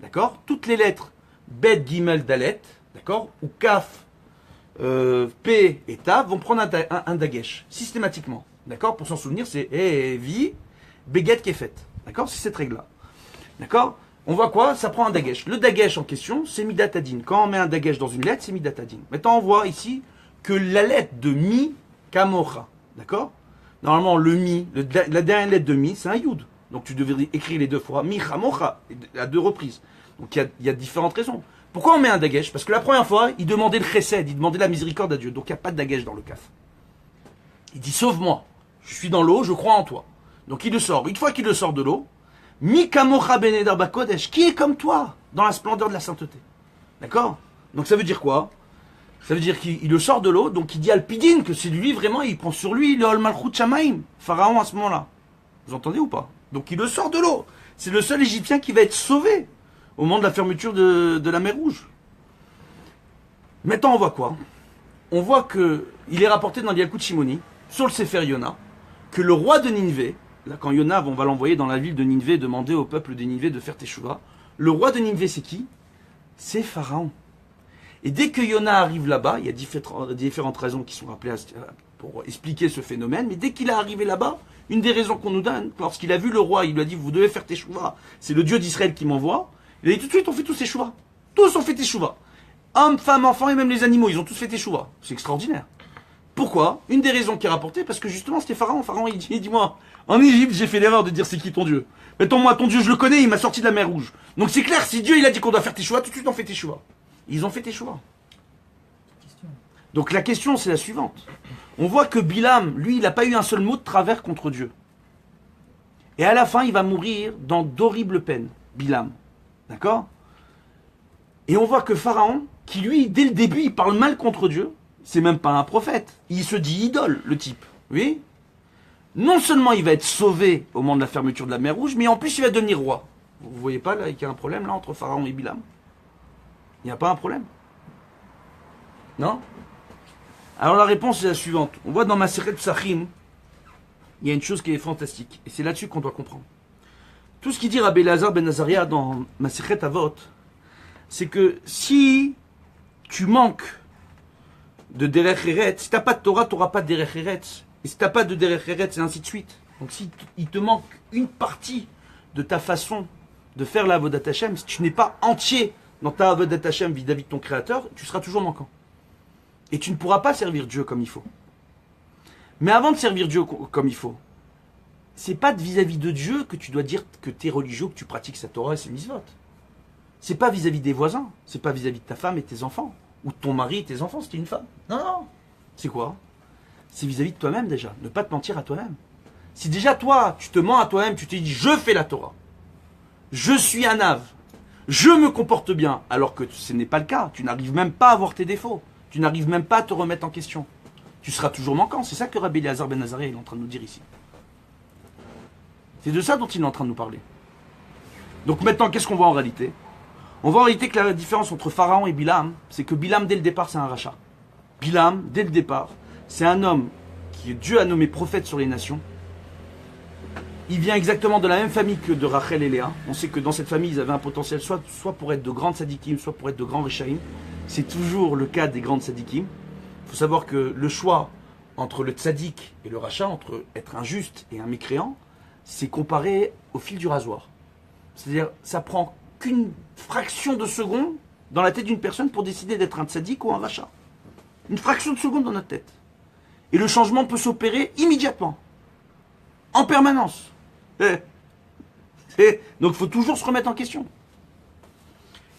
d'accord? Toutes les lettres Bet, Gimel, Dalet, d'accord? Ou Kaf, P et Tav vont prendre un Dagesh, systématiquement. D'accord? Pour s'en souvenir, c'est Vi, Beget, Kefet. D'accord? C'est cette règle-là. D'accord? On voit quoi? Ça prend un dagesh. Le dagesh en question, c'est midatadin. Quand on met un dagesh dans une lettre, c'est midatadin. Maintenant, on voit ici que la lettre de mi, kamocha. D'accord? Normalement, le mi, la dernière lettre de mi, c'est un yud. Donc tu devrais écrire les deux fois. Mi, kamocha, à deux reprises. Donc il y a différentes raisons. Pourquoi on met un dagesh? Parce que la première fois, il demandait le chesed, il demandait la miséricorde à Dieu. Donc il n'y a pas de dagesh dans le kaf. Il dit sauve-moi. Je suis dans l'eau, je crois en toi. Donc il le sort. Une fois qu'il le sort de l'eau, Mi kamocha benedar bakodesh, qui est comme toi dans la splendeur de la sainteté. D'accord? Donc ça veut dire quoi? Ça veut dire qu'il le sort de l'eau, donc il dit al pidin que c'est lui vraiment, il prend sur lui le malchut shamaim, Pharaon à ce moment-là. Vous entendez ou pas? Donc il le sort de l'eau. C'est le seul Égyptien qui va être sauvé au moment de la fermeture de la mer Rouge. Maintenant on voit quoi? On voit que il est rapporté dans l'Yalkut Shimoni, sur le Sefer Yona, que le roi de Nineveh, là, quand Yona, on va l'envoyer dans la ville de Nineveh, demander au peuple de Nineveh de faire Teshuvah. Le roi de Nineveh, c'est qui? C'est Pharaon. Et dès que Yona arrive là-bas, il y a différentes raisons qui sont rappelées pour expliquer ce phénomène, mais dès qu'il est arrivé là-bas, une des raisons qu'on nous donne, lorsqu'il a vu le roi, il lui a dit, vous devez faire Teshuvah, c'est le Dieu d'Israël qui m'envoie, il a dit tout de suite, on fait tous Teshuvah. Tous ont fait Teshuvah. Hommes, femmes, enfants et même les animaux, ils ont tous fait Teshuvah. C'est extraordinaire. Pourquoi? Une des raisons qui est rapportée, parce que justement c'était Pharaon. Pharaon il dit, dis-moi, en Égypte j'ai fait l'erreur de dire c'est qui ton Dieu. Mettons moi ton Dieu je le connais, il m'a sorti de la mer Rouge. Donc c'est clair, si Dieu il a dit qu'on doit faire Teshuvah, tout de suite on fait Teshuvah. Ils ont fait Teshuvah. Donc la question c'est la suivante. On voit que Bilam, lui il n'a pas eu un seul mot de travers contre Dieu. Et à la fin il va mourir dans d'horribles peines, Bilam. D'accord? Et on voit que Pharaon, qui lui dès le début il parle mal contre Dieu, c'est même pas un prophète. Il se dit idole, le type. Oui? Non seulement il va être sauvé au moment de la fermeture de la mer Rouge, mais en plus il va devenir roi. Vous voyez pas là qu'il y a un problème là entre Pharaon et Bilam? Il n'y a pas un problème? Non? Alors la réponse est la suivante. On voit dans Maseret Psachim, il y a une chose qui est fantastique. Et c'est là-dessus qu'on doit comprendre. Tout ce qu'il dit Rabbi Elazar ben Azaria dans Maseret Avot, c'est que si tu manques de Derech Eretz, si t'as pas de Torah, t'auras pas de Derech Eretz. Et si t'as pas de Derech Eretz, et ainsi de suite. Donc si il te manque une partie de ta façon de faire la Avodat Hashem, si tu n'es pas entier dans ta Avodat Hashem vis-à-vis de ton Créateur, tu seras toujours manquant. Et tu ne pourras pas servir Dieu comme il faut. Mais avant de servir Dieu comme il faut, c'est pas vis-à-vis de Dieu que tu dois dire que tu es religieux, que tu pratiques sa Torah et ses mitzvot. C'est pas vis-à-vis des voisins, c'est pas vis-à-vis de ta femme et tes enfants. Ou de ton mari et tes enfants, c'était une femme. Non, non. C'est quoi? C'est vis-à-vis de toi-même déjà. Ne pas te mentir à toi-même. Si déjà toi, tu te mens à toi-même, tu te dis je fais la Torah. Je suis un ave. Je me comporte bien. Alors que ce n'est pas le cas. Tu n'arrives même pas à voir tes défauts. Tu n'arrives même pas à te remettre en question. Tu seras toujours manquant. C'est ça que Rabbi Elazar ben Azaria est en train de nous dire ici. C'est de ça dont il est en train de nous parler. Donc maintenant, qu'est-ce qu'on voit en réalité? On voit en réalité que la différence entre Pharaon et Bilam, c'est que Bilam, dès le départ, c'est un rachat. Bilam, dès le départ, c'est un homme qui Dieu a nommé prophète sur les nations. Il vient exactement de la même famille que de Rachel et Léa. On sait que dans cette famille, ils avaient un potentiel soit pour être de grandes sadikim, soit pour être de grands rishaïm. C'est toujours le cas des grandes sadikim. Il faut savoir que le choix entre le tzadik et le rachat, entre être un juste et un mécréant, c'est comparé au fil du rasoir. C'est-à-dire, ça prend qu'une fraction de seconde dans la tête d'une personne pour décider d'être un tzadik ou un rachat. Une fraction de seconde dans notre tête. Et le changement peut s'opérer immédiatement. En permanence. Donc il faut toujours se remettre en question.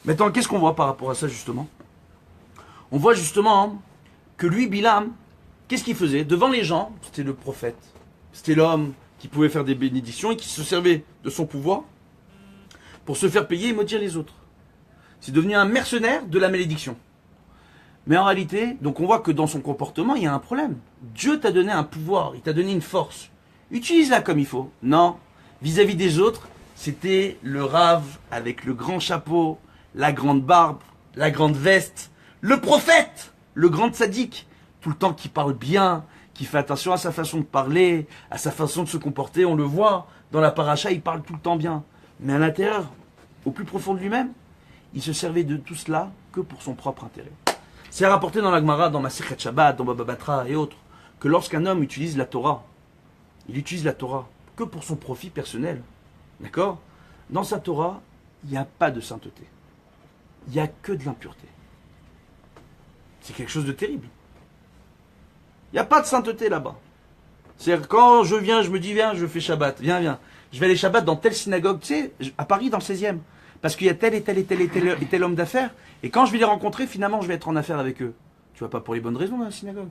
Maintenant, qu'est-ce qu'on voit par rapport à ça justement? On voit justement que lui, Bilam, qu'est-ce qu'il faisait? Devant les gens, c'était le prophète. C'était l'homme qui pouvait faire des bénédictions et qui se servait de son pouvoir pour se faire payer et maudire les autres. C'est devenu un mercenaire de la malédiction. Mais en réalité, donc on voit que dans son comportement, il y a un problème. Dieu t'a donné un pouvoir, il t'a donné une force. Utilise-la comme il faut. Non, vis-à-vis des autres, C'était le rave avec le grand chapeau, la grande barbe, la grande veste, le prophète, le grand tzaddik, tout le temps qui parle bien, qui fait attention à sa façon de parler, à sa façon de se comporter. On le voit dans la paracha, il parle tout le temps bien. Mais à l'intérieur, au plus profond de lui-même, il se servait de tout cela que pour son propre intérêt. C'est rapporté dans la Gemara, dans Masechet Shabbat, dans Baba Batra et autres, que lorsqu'un homme utilise la Torah, il utilise la Torah que pour son profit personnel. D'accord? Dans sa Torah, il n'y a pas de sainteté. Il n'y a que de l'impureté. C'est quelque chose de terrible. Il n'y a pas de sainteté là-bas. C'est-à-dire, quand je viens, je me dis, viens, je fais Shabbat, viens. Je vais aller Shabbat dans telle synagogue, tu sais, à Paris, dans le 16e. Parce qu'il y a tel et tel homme d'affaires. Et quand je vais les rencontrer, finalement, je vais être en affaire avec eux. Tu vas pas pour les bonnes raisons dans la synagogue.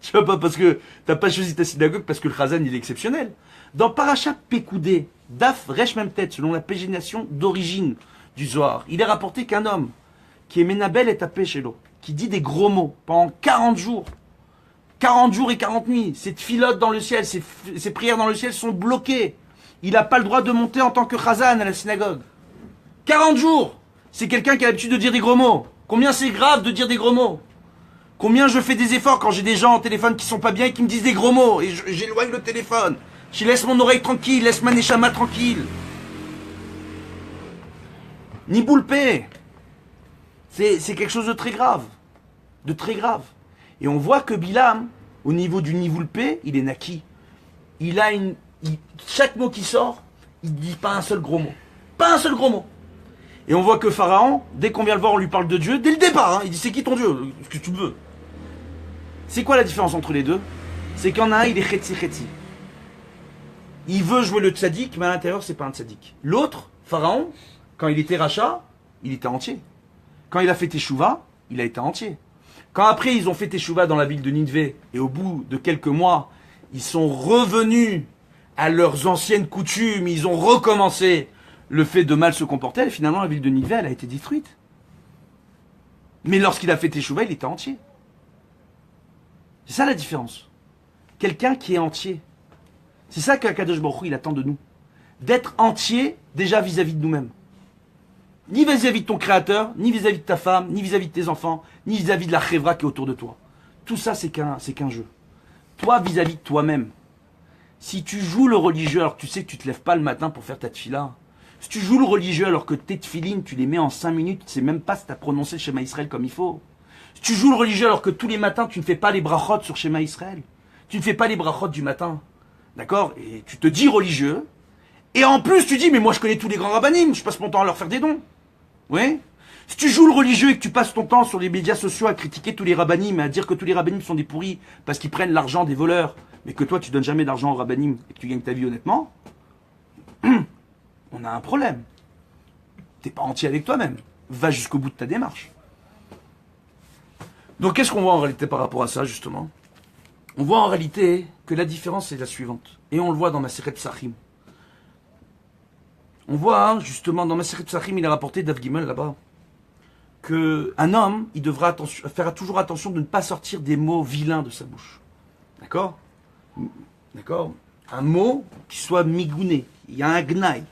Tu vas pas parce que t'as pas choisi ta synagogue parce que le Chazan il est exceptionnel. Dans Parashat Pekoudé, Daf Resh Mem Tet, selon la pagination d'origine du Zohar, il est rapporté qu'un homme qui est Ménabel et tapé chez l'eau, qui dit des gros mots pendant 40 jours et 40 nuits, ses tfilotes dans le ciel, ses prières dans le ciel sont bloquées. Il n'a pas le droit de monter en tant que Chazan à la synagogue. 40 jours. C'est quelqu'un qui a l'habitude de dire des gros mots. Combien c'est grave de dire des gros mots? Combien je fais des efforts quand j'ai des gens au téléphone qui sont pas bien et qui me disent des gros mots et j'éloigne le téléphone. Je laisse mon oreille tranquille, laisse ma neshama tranquille. Niboulpé. C'est quelque chose de très grave. De très grave. Et on voit que Bilam, au niveau du Niboulpé, il est naki. Il a chaque mot qui sort, il dit pas un seul gros mot. Pas un seul gros mot. Et on voit que Pharaon, dès qu'on vient le voir, on lui parle de Dieu, dès le départ, il dit c'est qui ton Dieu? Ce que tu veux. C'est quoi la différence entre les deux? C'est qu'il y en a un, il est chetzi. Il veut jouer le tzaddik, mais à l'intérieur, c'est pas un tzaddik. L'autre, Pharaon, quand il était rachat, il était entier. Quand il a fait Teshuvah, il a été entier. Quand après, ils ont fait Teshuvah dans la ville de Nineveh, et au bout de quelques mois, ils sont revenus à leurs anciennes coutumes, ils ont recommencé le fait de mal se comporter, et finalement, la ville de Nineveh, elle a été détruite. Mais lorsqu'il a fait Teshuvah, il était entier. C'est ça la différence. Quelqu'un qui est entier. C'est ça qu'Akadosh Baruch Hu, il attend de nous. D'être entier déjà vis-à-vis de nous-mêmes. Ni vis-à-vis de ton créateur, ni vis-à-vis de ta femme, ni vis-à-vis de tes enfants, ni vis-à-vis de la chevra qui est autour de toi. Tout ça, c'est qu'un jeu. Toi, vis-à-vis de toi-même. Si tu joues le religieux alors que tu sais que tu te lèves pas le matin pour faire ta tefila, si tu joues le religieux alors que tes tefilines, tu les mets en 5 minutes, tu sais même pas si tu as prononcé le Shema Israël comme il faut. Si tu joues le religieux alors que tous les matins, tu ne fais pas les brachot sur Shema Israël, tu ne fais pas les brachot du matin, d'accord? Et tu te dis religieux, et en plus tu dis, mais moi je connais tous les grands rabbinim, je passe mon temps à leur faire des dons. Oui? Si tu joues le religieux et que tu passes ton temps sur les médias sociaux à critiquer tous les rabbinim, à dire que tous les rabbinim sont des pourris parce qu'ils prennent l'argent des voleurs, mais que toi tu donnes jamais d'argent aux rabbinim et que tu gagnes ta vie honnêtement, on a un problème. T'es pas entier avec toi-même. Va jusqu'au bout de ta démarche. Donc qu'est-ce qu'on voit en réalité par rapport à ça justement? On voit en réalité que la différence est la suivante. Et on le voit dans Masechet Psachim. On voit justement dans Masechet Psachim, il est rapporté d'Av Gimel là-bas, qu'un homme, il devra faire toujours attention de ne pas sortir des mots vilains de sa bouche. D'accord? D'accord? Un mot qui soit migouné. Il y a un gnaï.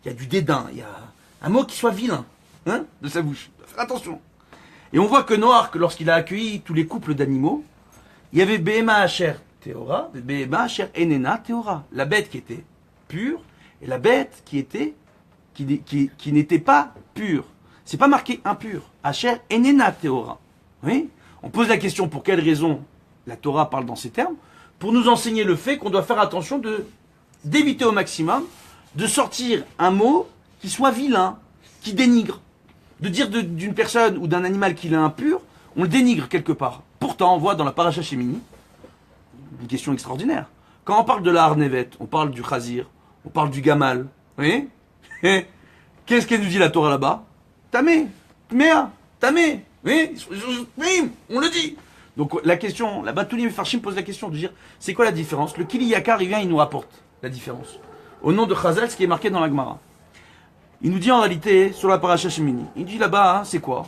Il y a du dédain. Il y a un mot qui soit vilain, hein, de sa bouche. Faire attention. Et on voit que Noach, lorsqu'il a accueilli tous les couples d'animaux, il y avait Behema Asher Théora, Behema Asher Enena Théora. La bête qui était pure et la bête qui n'était pas pure. C'est pas marqué impur. Asher Enena Théora. Oui? On pose la question pour quelle raison la Torah parle dans ces termes? Pour nous enseigner le fait qu'on doit faire attention d'éviter au maximum de sortir un mot qui soit vilain, qui dénigre. De dire d'une personne ou d'un animal qu'il est impur, on le dénigre quelque part. Pourtant, on voit dans la Paracha Shemini une question extraordinaire. Quand on parle de la Arnevet, on parle du Chazir, on parle du Gamal. Oui? Qu'est-ce qu'elle nous dit la Torah là-bas? Tamé, Tméa, Tamé. Oui, on le dit. Donc la question, là-bas, tous les Mefarshim posent la question de dire, c'est quoi la différence? Le Kili Yakar, il vient, il nous rapporte la différence. Au nom de Chazal, ce qui est marqué dans la Gemara. Il nous dit en réalité, sur la Paracha Shemini, il dit là-bas, hein, c'est quoi?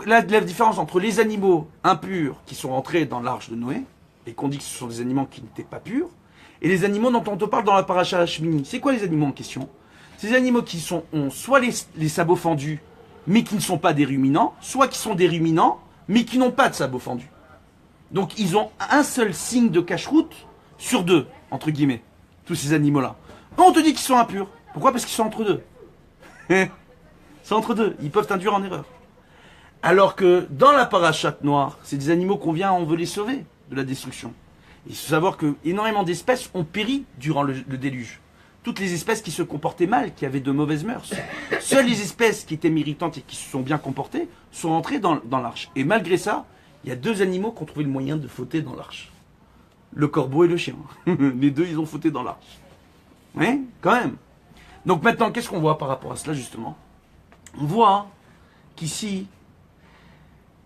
La différence entre les animaux impurs qui sont entrés dans l'arche de Noé, et qu'on dit que ce sont des animaux qui n'étaient pas purs, et les animaux dont on te parle dans la paracha Shmini. C'est quoi les animaux en question? Ces animaux qui ont soit les sabots fendus, mais qui ne sont pas des ruminants, soit qui sont des ruminants, mais qui n'ont pas de sabots fendus. Donc ils ont un seul signe de cache-route sur deux, entre guillemets, tous ces animaux-là. On te dit qu'ils sont impurs. Pourquoi? Parce qu'ils sont entre deux. Ils sont entre deux, ils peuvent induire en erreur. Alors que dans la parachate noire, c'est des animaux qu'on vient, on veut les sauver de la destruction. Il faut savoir que énormément d'espèces ont péri durant le déluge. Toutes les espèces qui se comportaient mal, qui avaient de mauvaises mœurs. Seules les espèces qui étaient méritantes et qui se sont bien comportées sont entrées dans l'arche. Et malgré ça, il y a deux animaux qui ont trouvé le moyen de fauter dans l'arche. Le corbeau et le chien. Les deux, ils ont fauté dans l'arche. Oui, quand même. Donc maintenant, qu'est-ce qu'on voit par rapport à cela, justement? On voit qu'ici,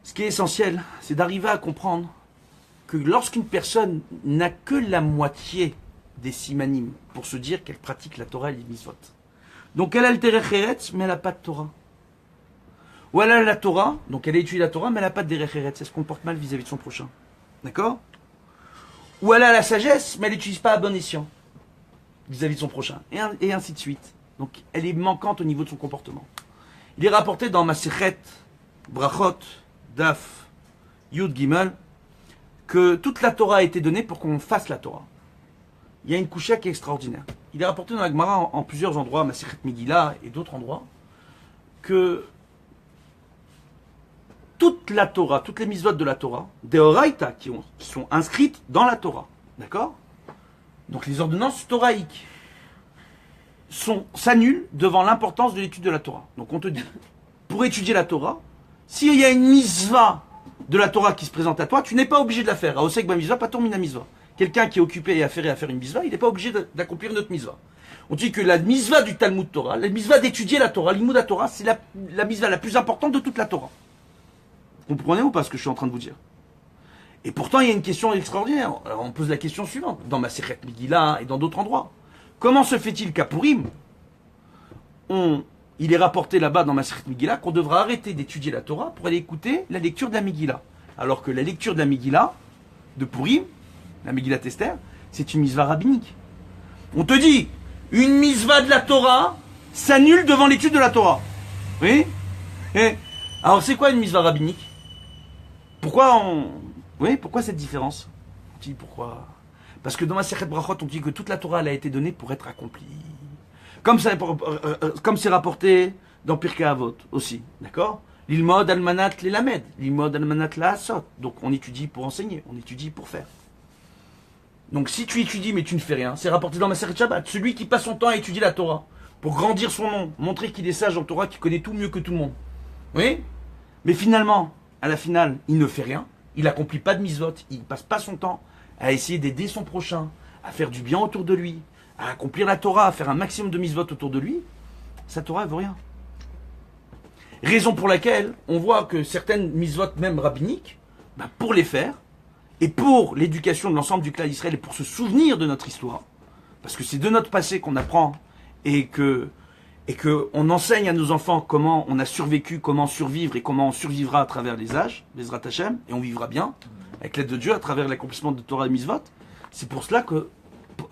ce qui est essentiel, c'est d'arriver à comprendre que lorsqu'une personne n'a que la moitié des simanim pour se dire qu'elle pratique la Torah et les mitzvot, donc elle a le derech eretz, mais elle n'a pas de Torah. Ou elle a la Torah, donc elle a étudié la Torah, mais elle n'a pas de derech eretz, elle se comporte mal vis-à-vis de son prochain. D'accord? Ou elle a la sagesse, mais elle n'utilise pas à bon escient vis-à-vis de son prochain, et ainsi de suite. Donc elle est manquante au niveau de son comportement. Il est rapporté dans Masechet Brachot Daf Yud Gimel que toute la Torah a été donnée pour qu'on fasse la Torah. Il y a une coucha qui est extraordinaire. Il est rapporté dans la Gemara en plusieurs endroits, Masechet Megillah et d'autres endroits, que toute la Torah, toutes les mitzvot de la Torah, des Oraïta qui sont inscrites dans la Torah, d'accord? Donc les ordonnances toraïques s'annulent devant l'importance de l'étude de la Torah. Donc on te dit, pour étudier la Torah, s'il y a une mitzvah de la Torah qui se présente à toi, tu n'es pas obligé de la faire. Aosek ba mitzvah, patur mina mitzvah. Quelqu'un qui est occupé et affairé à faire une mitzvah, il n'est pas obligé d'accomplir une autre mitzvah. On dit que la mitzvah du Talmud Torah, la mitzvah d'étudier la Torah, l'imoud Torah, c'est la mitzvah la plus importante de toute la Torah. Vous comprenez ou pas ce que je suis en train de vous dire? Et pourtant, il y a une question extraordinaire. Alors, on pose la question suivante, dans Masechet Megillah et dans d'autres endroits. Comment se fait-il qu'à Purim, il est rapporté là-bas dans Masechet Megillah qu'on devra arrêter d'étudier la Torah pour aller écouter la lecture de la Megillah? Alors que la lecture de la Megillah, de Purim, la Megillah Esther, c'est une mitzvah rabbinique. On te dit, une mitzvah de la Torah s'annule devant l'étude de la Torah. Oui? Alors c'est quoi une mitzvah rabbinique? Pourquoi cette différence? On dit pourquoi? Parce que dans ma Masechet Brachot, on dit que toute la Torah elle a été donnée pour être accomplie. Comme c'est rapporté dans Pirkei Avot aussi, d'accord? L'ilmod almanat l'elamed, l'ilmod almanat la'asot. Donc on étudie pour enseigner, on étudie pour faire. Donc si tu étudies mais tu ne fais rien, c'est rapporté dans Masechet Shabbat. Celui qui passe son temps à étudier la Torah, pour grandir son nom, montrer qu'il est sage en Torah, qu'il connaît tout mieux que tout le monde. Oui? Mais finalement, à la finale, il ne fait rien, il n'accomplit pas de mitzvot, il ne passe pas son temps à essayer d'aider son prochain, à faire du bien autour de lui, à accomplir la Torah, à faire un maximum de mitzvot autour de lui, sa Torah ne vaut rien. Raison pour laquelle on voit que certaines mitzvot, même rabbiniques, pour les faire, et pour l'éducation de l'ensemble du clan d'Israël, et pour se souvenir de notre histoire, parce que c'est de notre passé qu'on apprend, et que on enseigne à nos enfants comment on a survécu, comment survivre, et comment on survivra à travers les âges, Bezrat Hashem, et on vivra bien, avec l'aide de Dieu, à travers l'accomplissement de Torah et mitzvot. C'est pour cela qu'au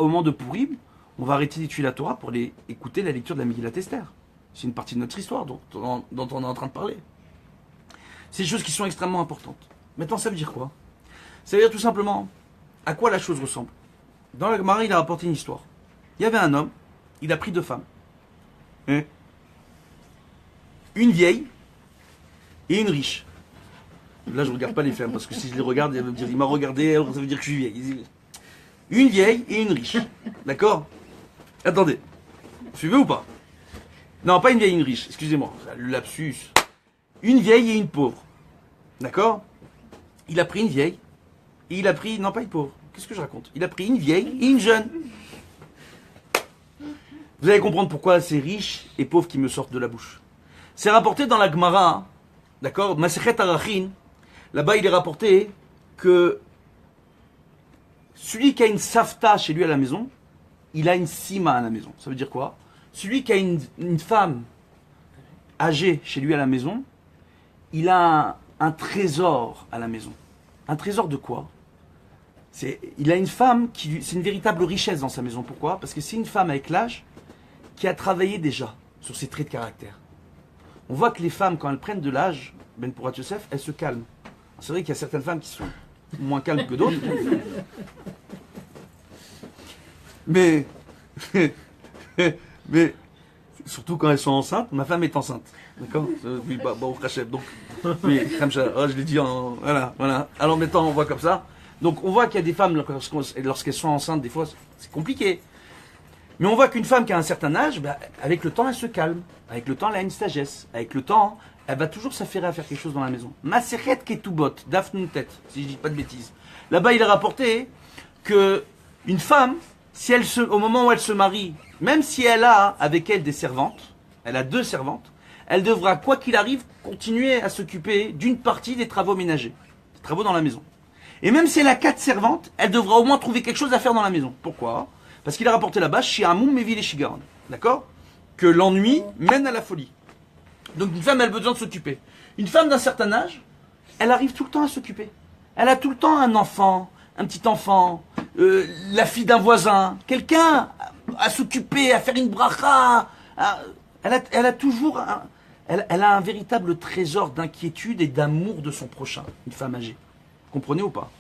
moment de Purim, on va arrêter d'étudier la Torah pour aller écouter la lecture de la Megillat Esther. C'est une partie de notre histoire dont on est en train de parler. C'est des choses qui sont extrêmement importantes. Maintenant, ça veut dire quoi? Ça veut dire tout simplement à quoi la chose ressemble. Dans la Gemara, il a rapporté une histoire. Il y avait un homme, il a pris 2 femmes. Une vieille et une riche. Là, je ne regarde pas les femmes, parce que si je les regarde, elle va me dire, il m'a regardé, alors ça veut dire que je suis vieille. Une vieille et une riche. D'accord? Attendez. Vous suivez ou pas? Non, pas une vieille et une riche, excusez-moi. Le lapsus. Une vieille et une pauvre. D'accord? Il a pris une vieille et il a pris... Non, pas une pauvre. Qu'est-ce que je raconte? Il a pris une vieille et une jeune. Vous allez comprendre pourquoi c'est riche et pauvre qui me sortent de la bouche. C'est rapporté dans la Gemara, d'accord? Masechet Arachin. Là-bas, il est rapporté que celui qui a une savta chez lui à la maison, il a une sima à la maison. Ça veut dire quoi? Celui qui a une femme âgée chez lui à la maison, il a un trésor à la maison. Un trésor de quoi? Il a une femme c'est une véritable richesse dans sa maison. Pourquoi? Parce que c'est une femme avec l'âge qui a travaillé déjà sur ses traits de caractère. On voit que les femmes, quand elles prennent de l'âge, Ben Pourat Yosef, elles se calment. C'est vrai qu'il y a certaines femmes qui sont moins calmes que d'autres. Mais surtout quand elles sont enceintes. Ma femme est enceinte. D'accord? Oui, bon, donc, oui, je l'ai dit voilà. Alors maintenant, on voit comme ça. Donc on voit qu'il y a des femmes, lorsqu'elles sont enceintes, des fois, c'est compliqué. Mais on voit qu'une femme qui a un certain âge, avec le temps, elle se calme. Avec le temps, elle a une sagesse. Avec le temps, elle va toujours s'affairer à faire quelque chose dans la maison. Maseret Ketubot, Dafnun tête, si je dis pas de bêtises. Là-bas, il est rapporté que une femme, si au moment où elle se marie, même si elle a avec elle des servantes, elle a 2 servantes, elle devra, quoi qu'il arrive, continuer à s'occuper d'une partie des travaux ménagers, des travaux dans la maison. Et même si elle a 4 servantes, elle devra au moins trouver quelque chose à faire dans la maison. Pourquoi? Parce qu'il a rapporté là-bas, chez Amoum Mevil et Shigaron. D'accord? Que l'ennui mène à la folie. Donc une femme, elle a besoin de s'occuper. Une femme d'un certain âge, elle arrive tout le temps à s'occuper. Elle a tout le temps un enfant, un petit enfant, la fille d'un voisin, quelqu'un à s'occuper, à faire une bracha. Elle a toujours elle a un véritable trésor d'inquiétude et d'amour de son prochain, une femme âgée. Comprenez ou pas?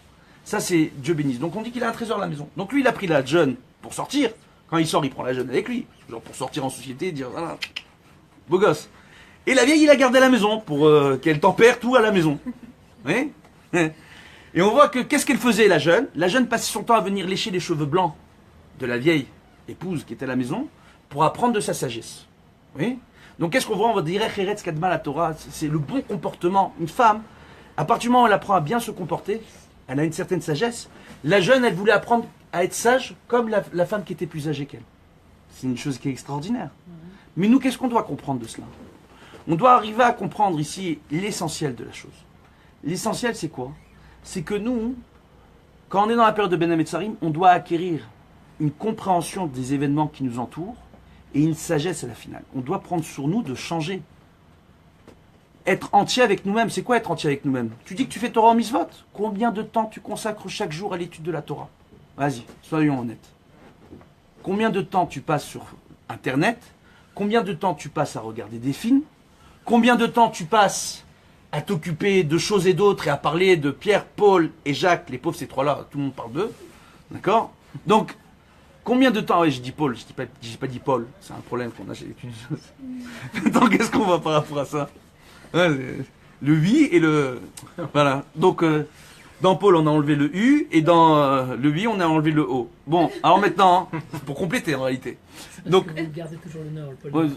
Ça, c'est Dieu bénisse. Donc on dit qu'il a un trésor à la maison. Donc lui, il a pris la jeune pour sortir. Quand il sort, il prend la jeune avec lui. Genre pour sortir en société et dire, voilà, beau gosse. Et la vieille, il a gardé à la maison pour qu'elle tempère tout à la maison. Oui. Et on voit que, qu'est-ce qu'elle faisait, la jeune? La jeune passait son temps à venir lécher les cheveux blancs de la vieille épouse qui était à la maison pour apprendre de sa sagesse. Oui. Donc qu'est-ce qu'on voit? On va dire, Eretz Kadma la Torah, c'est le bon comportement. Une femme, à partir du moment où elle apprend à bien se comporter, elle a une certaine sagesse. La jeune, elle voulait apprendre à être sage comme la femme qui était plus âgée qu'elle. C'est une chose qui est extraordinaire. Mais nous, qu'est-ce qu'on doit comprendre de cela? On doit arriver à comprendre ici l'essentiel de la chose. L'essentiel, c'est quoi? C'est que nous, quand on est dans la période de Ben Hametzarim, on doit acquérir une compréhension des événements qui nous entourent et une sagesse à la finale. On doit prendre sur nous de changer. Être entier avec nous-mêmes, c'est quoi être entier avec nous-mêmes? Tu dis que tu fais Torah en mitzvot. Combien de temps tu consacres chaque jour à l'étude de la Torah? Vas-y, soyons honnêtes. Combien de temps tu passes sur Internet? Combien de temps tu passes à regarder des films? Combien de temps tu passes à t'occuper de choses et d'autres et à parler de Pierre, Paul et Jacques, les pauvres, ces trois-là, tout le monde parle d'eux. D'accord? Donc, combien de temps, oui, je dis Paul, je dis pas dit Paul, c'est un problème qu'on a chez les Donc, qu'est-ce qu'on voit par rapport à ça? Ouais, le oui et le... Voilà. Donc, dans Paul, on a enlevé le U, et dans le oui, on a enlevé le O. Bon, alors maintenant, pour compléter en réalité. Donc, vous gardez toujours le nord, le Paul. Ouais,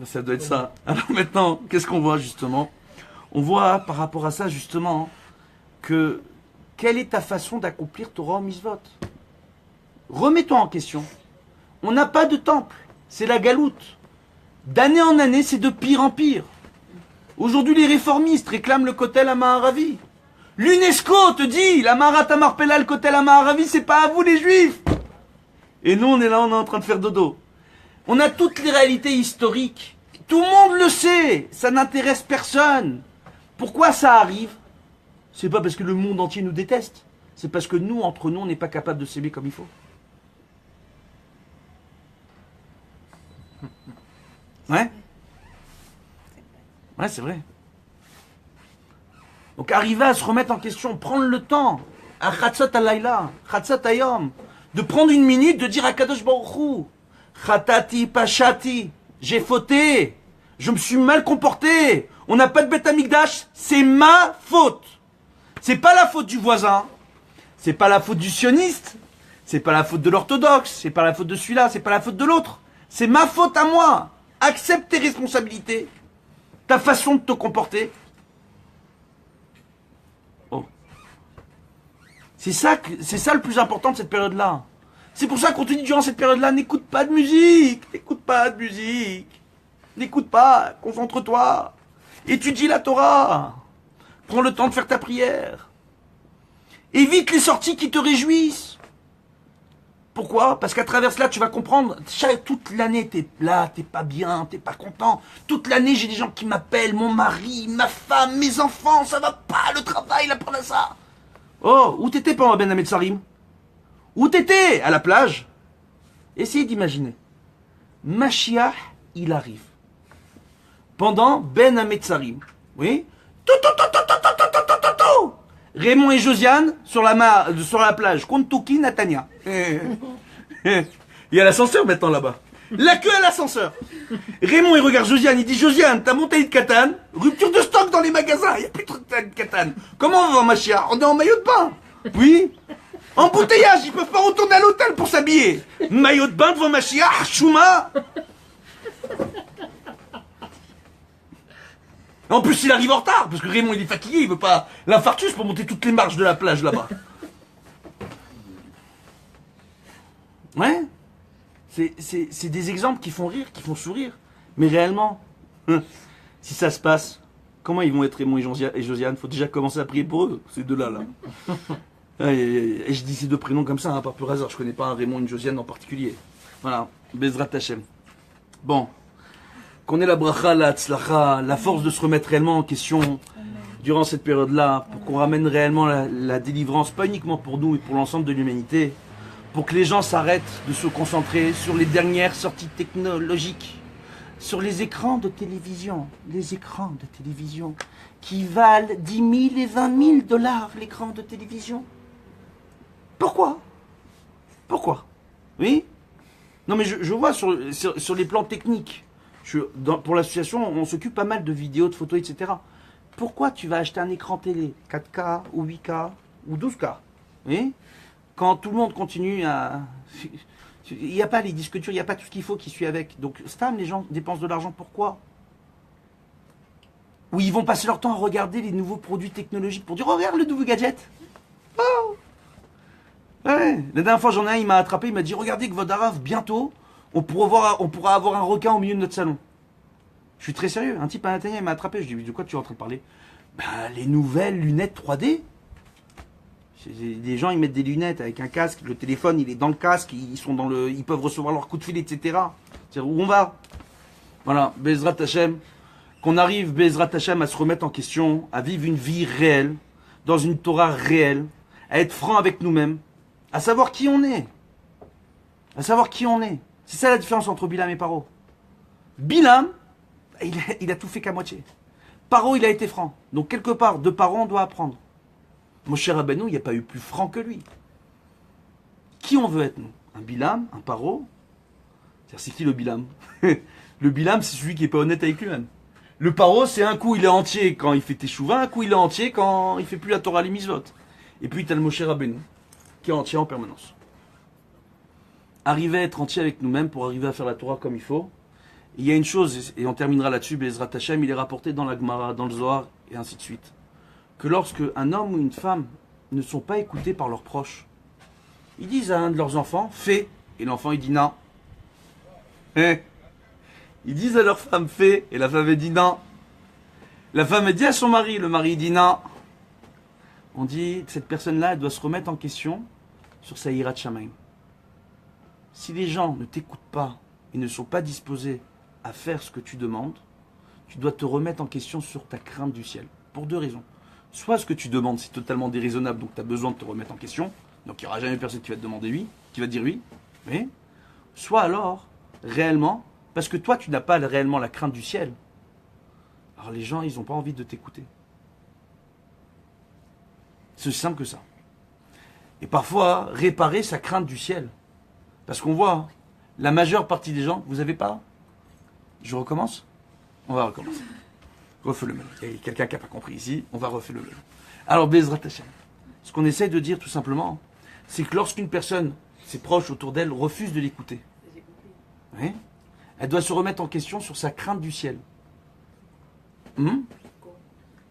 ça doit être ça. Alors maintenant, qu'est-ce qu'on voit justement? On voit par rapport à ça justement que quelle est ta façon d'accomplir Torah mitzvot? Remets-toi en question. On n'a pas de temple, c'est la galoute. D'année en année, c'est de pire en pire. Aujourd'hui, les réformistes réclament le Kotel Amaharavi. L'UNESCO te dit, la Marat Amarpella, le Kotel Amaharavi, c'est pas à vous les Juifs. Et nous, on est là, on est en train de faire dodo. On a toutes les réalités historiques. Tout le monde le sait. Ça n'intéresse personne. Pourquoi ça arrive? C'est pas parce que le monde entier nous déteste. C'est parce que nous, entre nous, on n'est pas capable de s'aimer comme il faut. Ouais? Ouais, c'est vrai. Donc arriver à se remettre en question, prendre le temps, à Chatzot Alayla, Chatzot Ayom, de prendre une minute, de dire à Kadosh Baruch Hu, Chatati Pashati, j'ai fauté, je me suis mal comporté, on n'a pas de Beth Amikdash, c'est ma faute. C'est pas la faute du voisin, c'est pas la faute du sioniste, c'est pas la faute de l'orthodoxe, c'est pas la faute de celui-là, c'est pas la faute de l'autre, c'est ma faute à moi. Accepte tes responsabilités, ta façon de te comporter. Oh. C'est ça le plus important de cette période-là. C'est pour ça qu'on te dit durant cette période-là, n'écoute pas de musique, n'écoute pas, concentre-toi, étudie la Torah, prends le temps de faire ta prière, évite les sorties qui te réjouissent. Pourquoi? Parce qu'à travers cela, tu vas comprendre, toute l'année, t'es là, t'es pas bien, t'es pas content. Toute l'année, j'ai des gens qui m'appellent, mon mari, ma femme, mes enfants, ça va pas, le travail, la ça. Oh, où t'étais pendant Ben Hametzarim? Où t'étais? À la plage. Essayez d'imaginer. Mashiach, il arrive. Pendant Ben Hametzarim. Oui? Raymond et Josiane sur la plage. Kontuki, Natania. Il y a l'ascenseur maintenant là-bas. La queue à l'ascenseur. Raymond, il regarde Josiane, il dit Josiane, t'as monté de catane, rupture de stock dans les magasins, il n'y a plus de catane. Comment on va, ma chère? On est en maillot de bain. Oui. Embouteillage, ils peuvent pas retourner à l'hôtel pour s'habiller. Maillot de bain devant ma chère, chouma. En plus, il arrive en retard, parce que Raymond, il est fatigué, il veut pas l'infarctus pour monter toutes les marches de la plage là-bas. Ouais. C'est des exemples qui font rire, qui font sourire. Mais réellement, si ça se passe, comment ils vont être Raymond et Josiane? Faut déjà commencer à prier pour eux, ces deux-là. Là. Et je dis ces deux prénoms comme ça, hein, par pur hasard. Je connais pas un Raymond et une Josiane en particulier. Voilà, Bezrat Hashem. Bon, qu'on ait la bracha, la tzlacha, la force de se remettre réellement en question durant cette période-là, pour qu'on ramène réellement la délivrance, pas uniquement pour nous et pour l'ensemble de l'humanité, pour que les gens s'arrêtent de se concentrer sur les dernières sorties technologiques, sur les écrans de télévision, qui valent 10 000 et 20 000 dollars l'écran de télévision. Pourquoi? Oui? Non mais je vois sur les plans techniques, pour l'association, on s'occupe pas mal de vidéos, de photos, etc. Pourquoi tu vas acheter un écran télé 4K ou 8K ou 12K? Oui? Quand tout le monde continue à... Il n'y a pas les disques durs, il n'y a pas tout ce qu'il faut qui suit avec. Donc, Stam, les gens dépensent de l'argent, pourquoi? Ou ils vont passer leur temps à regarder les nouveaux produits technologiques pour dire, oh, regarde le nouveau gadget. Oh. Ouais. La dernière fois, j'en ai un, il m'a attrapé, il m'a dit, regardez que votre Arav, bientôt, on pourra avoir un requin au milieu de notre salon. Je suis très sérieux. Un type à l'intérieur, il m'a attrapé. Je lui ai dit, de quoi tu es en train de parler? Ben, les nouvelles lunettes 3D. Des gens, ils mettent des lunettes avec un casque, le téléphone, il est dans le casque, ils peuvent recevoir leur coup de fil, etc. C'est où on va. Voilà, Bezrat Hashem, qu'on arrive, Bezrat Hashem, à se remettre en question, à vivre une vie réelle, dans une Torah réelle, à être franc avec nous-mêmes, à savoir qui on est. C'est ça la différence entre Bilam et Paro. Bilam, il a tout fait qu'à moitié. Paro, il a été franc. Donc quelque part, de Paro, on doit apprendre. Moshe Rabbeinu, il n'y a pas eu plus franc que lui. Qui on veut être, nous? Un Bilam? Un Paro? C'est qui le Bilam? Le Bilam, c'est celui qui n'est pas honnête avec lui-même. Le Paro, c'est un coup, il est entier quand il fait Teshuvah, un coup, il est entier quand il fait plus la Torah les mitzvot. Et puis, tu as le Moshe Rabbeinu, qui est entier en permanence. Arriver à être entier avec nous-mêmes pour arriver à faire la Torah comme il faut. Il y a une chose, et on terminera là-dessus, Bezrat Hashem, il est rapporté dans la Gemara, dans le Zohar, et ainsi de suite, que lorsque un homme ou une femme ne sont pas écoutés par leurs proches, ils disent à un de leurs enfants, fais, et l'enfant il dit non. Ils disent à leur femme, fais, et la femme elle dit non. La femme elle dit à son mari, le mari dit non. On dit, cette personne-là, elle doit se remettre en question sur sa hirat shamayim. Si les gens ne t'écoutent pas et ne sont pas disposés à faire ce que tu demandes, tu dois te remettre en question sur ta crainte du ciel. Pour deux raisons. Soit ce que tu demandes, c'est totalement déraisonnable, donc tu as besoin de te remettre en question. Donc il n'y aura jamais personne qui va te demander oui, qui va te dire oui. Mais, soit alors, réellement, parce que toi, tu n'as pas réellement la crainte du ciel. Alors les gens, ils n'ont pas envie de t'écouter. C'est aussi simple que ça. Et parfois, réparer sa crainte du ciel. Parce qu'on voit, la majeure partie des gens, vous avez pas? Je recommence? On va recommencer. Refais le melon. Il y a quelqu'un qui n'a pas compris ici, on va refaire le melon. Alors, Bezrat Hashem. Ce qu'on essaie de dire tout simplement, c'est que lorsqu'une personne, ses proches autour d'elle, refusent de l'écouter, oui, elle doit se remettre en question sur sa crainte du ciel.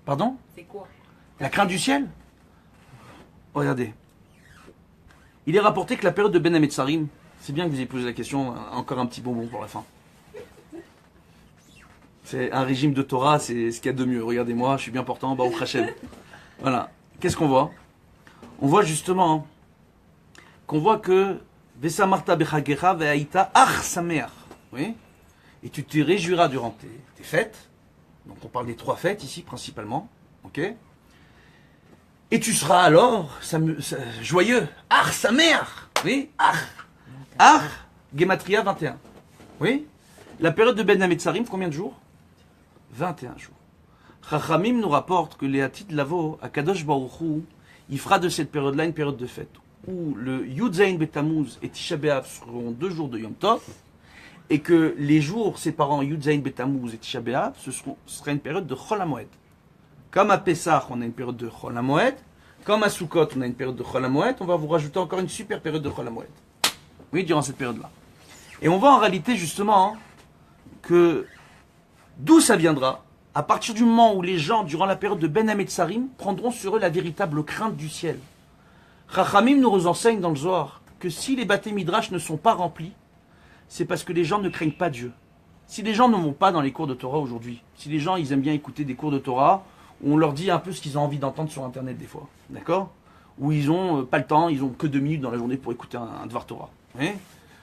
Pardon? C'est quoi? La crainte du ciel? Regardez. Il est rapporté que la période de Ben Hametzarim, c'est bien que vous ayez posé la question, encore un petit bonbon pour la fin. C'est un régime de Torah, c'est ce qu'il y a de mieux. Regardez-moi, je suis bien portant, Baruch Hashem. Voilà. Qu'est-ce qu'on voit? On voit justement qu'on voit que Vesa Marta Bechagecha Ve'aïta Ach Sameach. Oui. Et tu te réjouiras durant tes fêtes. Donc on parle des 3 fêtes ici principalement. Ok. Et tu seras alors joyeux. Ach Sameach. Oui, Ach, Gematria 21. Oui. La période de Ben Hametzarim, combien de jours? 21 jours. Chachamim nous rapporte que les Hatid Lavo, à Kadosh Baruch Hu, il fera de cette période-là une période de fête, où le Yud Zayin Betamuz et Tisha B'Av seront 2 jours de Yom Tov, et que les jours séparant Yud Zayin Betamuz et Tisha B'Av, ce sera une période de Chol HaMoed. Comme à Pessah, on a une période de Chol HaMoed, comme à Sukkot, on a une période de Chol HaMoed, on va vous rajouter encore une super période de Chol HaMoed. Oui, durant cette période-là. Et on voit en réalité justement que d'où ça viendra, à partir du moment où les gens, durant la période de Ben Hametzarim, prendront sur eux la véritable crainte du ciel. Chachamim nous enseigne dans le Zohar que si les Baté Midrash ne sont pas remplis, c'est parce que les gens ne craignent pas Dieu. Si les gens ne vont pas dans les cours de Torah aujourd'hui, si les gens ils aiment bien écouter des cours de Torah, où on leur dit un peu ce qu'ils ont envie d'entendre sur Internet des fois, d'accord? Où ils n'ont pas le temps, ils n'ont que 2 minutes dans la journée pour écouter un Dvar Torah.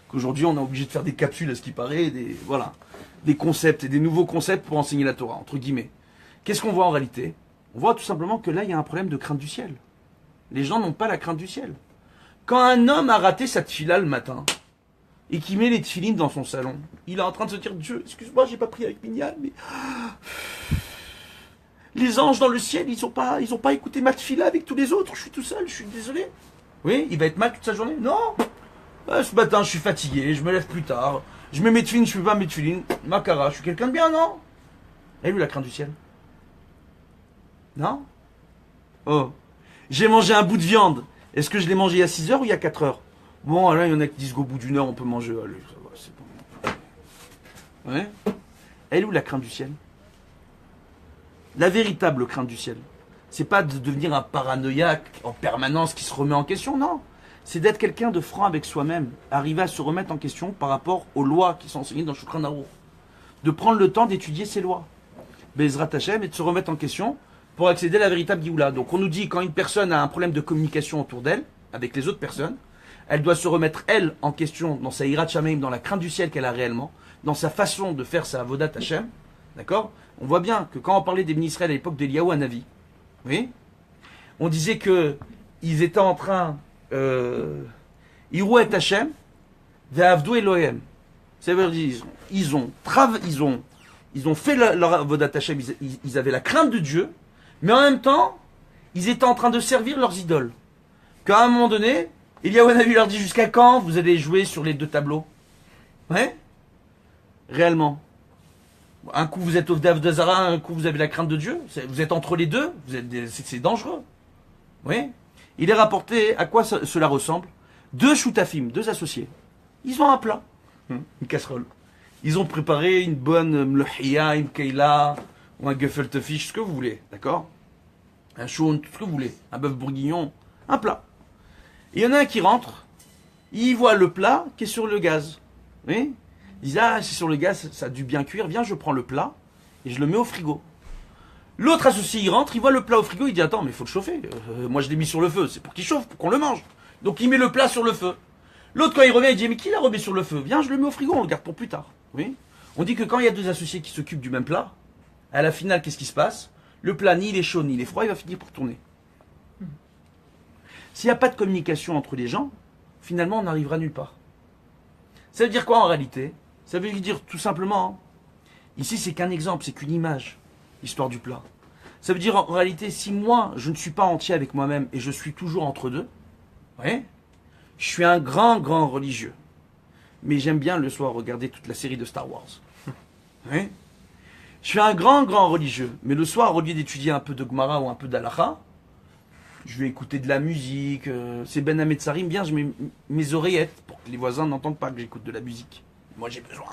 Qu'aujourd'hui on est obligé de faire des capsules à ce qui paraît, des concepts et des nouveaux concepts pour enseigner la Torah, entre guillemets. Qu'est-ce qu'on voit en réalité? On voit tout simplement que là il y a un problème de crainte du ciel. Les gens n'ont pas la crainte du ciel. Quand un homme a raté sa tefila le matin, et qui met les tefilines dans son salon, il est en train de se dire, Dieu, excuse-moi, j'ai pas pris avec Minyan, mais les anges dans le ciel, ils ont pas écouté ma tefila avec tous les autres, je suis tout seul, je suis désolé. Oui, il va être mal toute sa journée? Non. Ce matin, je suis fatigué, je me lève plus tard, je mets mes tefilines, je fais pas mes tefilines, Makara, je suis quelqu'un de bien, non? Elle, où la crainte du ciel? Non? Oh. J'ai mangé un bout de viande. Est-ce que je l'ai mangé il y a 6 heures ou il y a 4 heures? Bon, là, il y en a qui disent qu'au bout d'1 heure, on peut manger. Allez, ça va, c'est bon. Ouais? Elle, où la crainte du ciel? La véritable crainte du ciel. C'est pas de devenir un paranoïaque en permanence qui se remet en question, non. C'est d'être quelqu'un de franc avec soi-même. Arriver à se remettre en question par rapport aux lois qui sont enseignées dans Shulchan Aruch. De prendre le temps d'étudier ces lois. Bezrat Hashem, et de se remettre en question pour accéder à la véritable Géoula. Donc on nous dit quand une personne a un problème de communication autour d'elle, avec les autres personnes, elle doit se remettre elle en question dans sa Hirat Shamayim, dans la crainte du ciel qu'elle a réellement, dans sa façon de faire sa Avodat Hashem. D'accord? On voit bien que quand on parlait des Bnei Israël à l'époque d'Eliyahu Hanavi, oui, on disait que ils étaient en train Irou et Hashem, Ve'avdou Elohem. Ça veut dire ils ont fait leur Avodat Hashem, ils avaient la crainte de Dieu, mais en même temps, ils étaient en train de servir leurs idoles. Qu'à un moment donné, Eliyahu Hanavi leur dit, jusqu'à quand vous allez jouer sur les 2 tableaux? Ouais? Réellement. Un coup vous êtes au Davdazara, un coup vous avez la crainte de Dieu. Vous êtes entre les deux, c'est dangereux. Oui? Il est rapporté à quoi cela ressemble. 2 choutafim, 2 associés. Ils ont un plat, une casserole. Ils ont préparé une bonne mlehia, une keila, ou un gefilte fish, ce que vous voulez, d'accord? Un choun, tout ce que vous voulez. Un bœuf bourguignon, un plat. Et il y en a un qui rentre, il voit le plat qui est sur le gaz. Oui? Il dit, ah, c'est sur le gaz, ça a dû bien cuire, viens, je prends le plat et je le mets au frigo. L'autre associé, il rentre, il voit le plat au frigo, il dit, attends, mais il faut le chauffer. Moi, je l'ai mis sur le feu, c'est pour qu'il chauffe, pour qu'on le mange. Donc, il met le plat sur le feu. L'autre, quand il revient, il dit, mais qui l'a remis sur le feu? Viens, je le mets au frigo, on le garde pour plus tard. Oui? On dit que quand il y a 2 associés qui s'occupent du même plat, à la finale, qu'est-ce qui se passe? Le plat, ni il est chaud, ni il est froid, il va finir par tourner. S'il n'y a pas de communication entre les gens, finalement, on n'arrivera nulle part. Ça veut dire quoi en réalité? Ça veut dire tout simplement, ici c'est qu'un exemple, c'est qu'une image, l'histoire du plat. Ça veut dire en réalité, si moi je ne suis pas entier avec moi-même et je suis toujours entre deux, ouais, je suis un grand religieux. Mais j'aime bien le soir regarder toute la série de Star Wars. Ouais. Je suis un grand religieux, mais le soir, au lieu d'étudier un peu de Gemara ou un peu d'Halacha, je vais écouter de la musique. C'est Ben Hametzarim, bien, je mets mes oreillettes pour que les voisins n'entendent pas que j'écoute de la musique. Moi, j'ai besoin.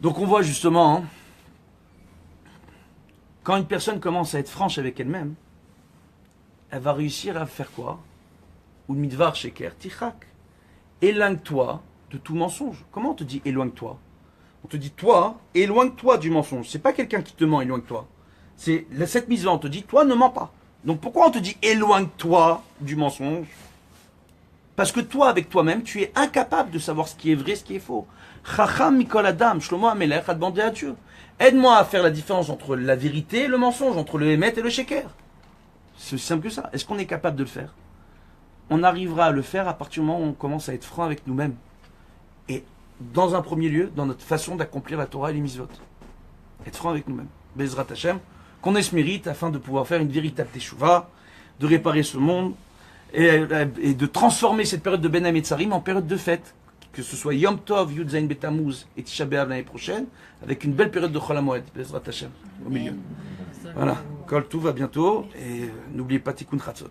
Donc, on voit justement, quand une personne commence à être franche avec elle-même, elle va réussir à faire quoi? Ou midvar sheker tichak. Éloigne-toi de tout mensonge. Comment on te dit éloigne-toi? On te dit toi, éloigne-toi du mensonge. C'est pas quelqu'un qui te ment, éloigne-toi. C'est cette mise-là, on te dit toi, ne mens pas. Donc pourquoi on te dit éloigne-toi du mensonge? Parce que toi, avec toi-même, tu es incapable de savoir ce qui est vrai, ce qui est faux. Chacham Mikol Adam, Shlomo Amelech a demandé à Dieu. Aide-moi à faire la différence entre la vérité et le mensonge, entre le Hémet et le Sheker. C'est aussi simple que ça. Est-ce qu'on est capable de le faire? On arrivera à le faire à partir du moment où on commence à être franc avec nous-mêmes. Et dans un premier lieu, dans notre façon d'accomplir la Torah et les mitzvot. Être franc avec nous-mêmes. Bezrat Hashem, qu'on ait ce mérite afin de pouvoir faire une véritable teshuva, de réparer ce monde et de transformer cette période de Ben Hametzarim en période de fête. Que ce soit Yom Tov, Yud Zayin Betamuz et Tisha B'Av l'année prochaine, avec une belle période de Chol HaMoed, Bezrat Hashem, au milieu. Voilà, Kol Tuv, à bientôt, et n'oubliez pas Tikkun Chatzot.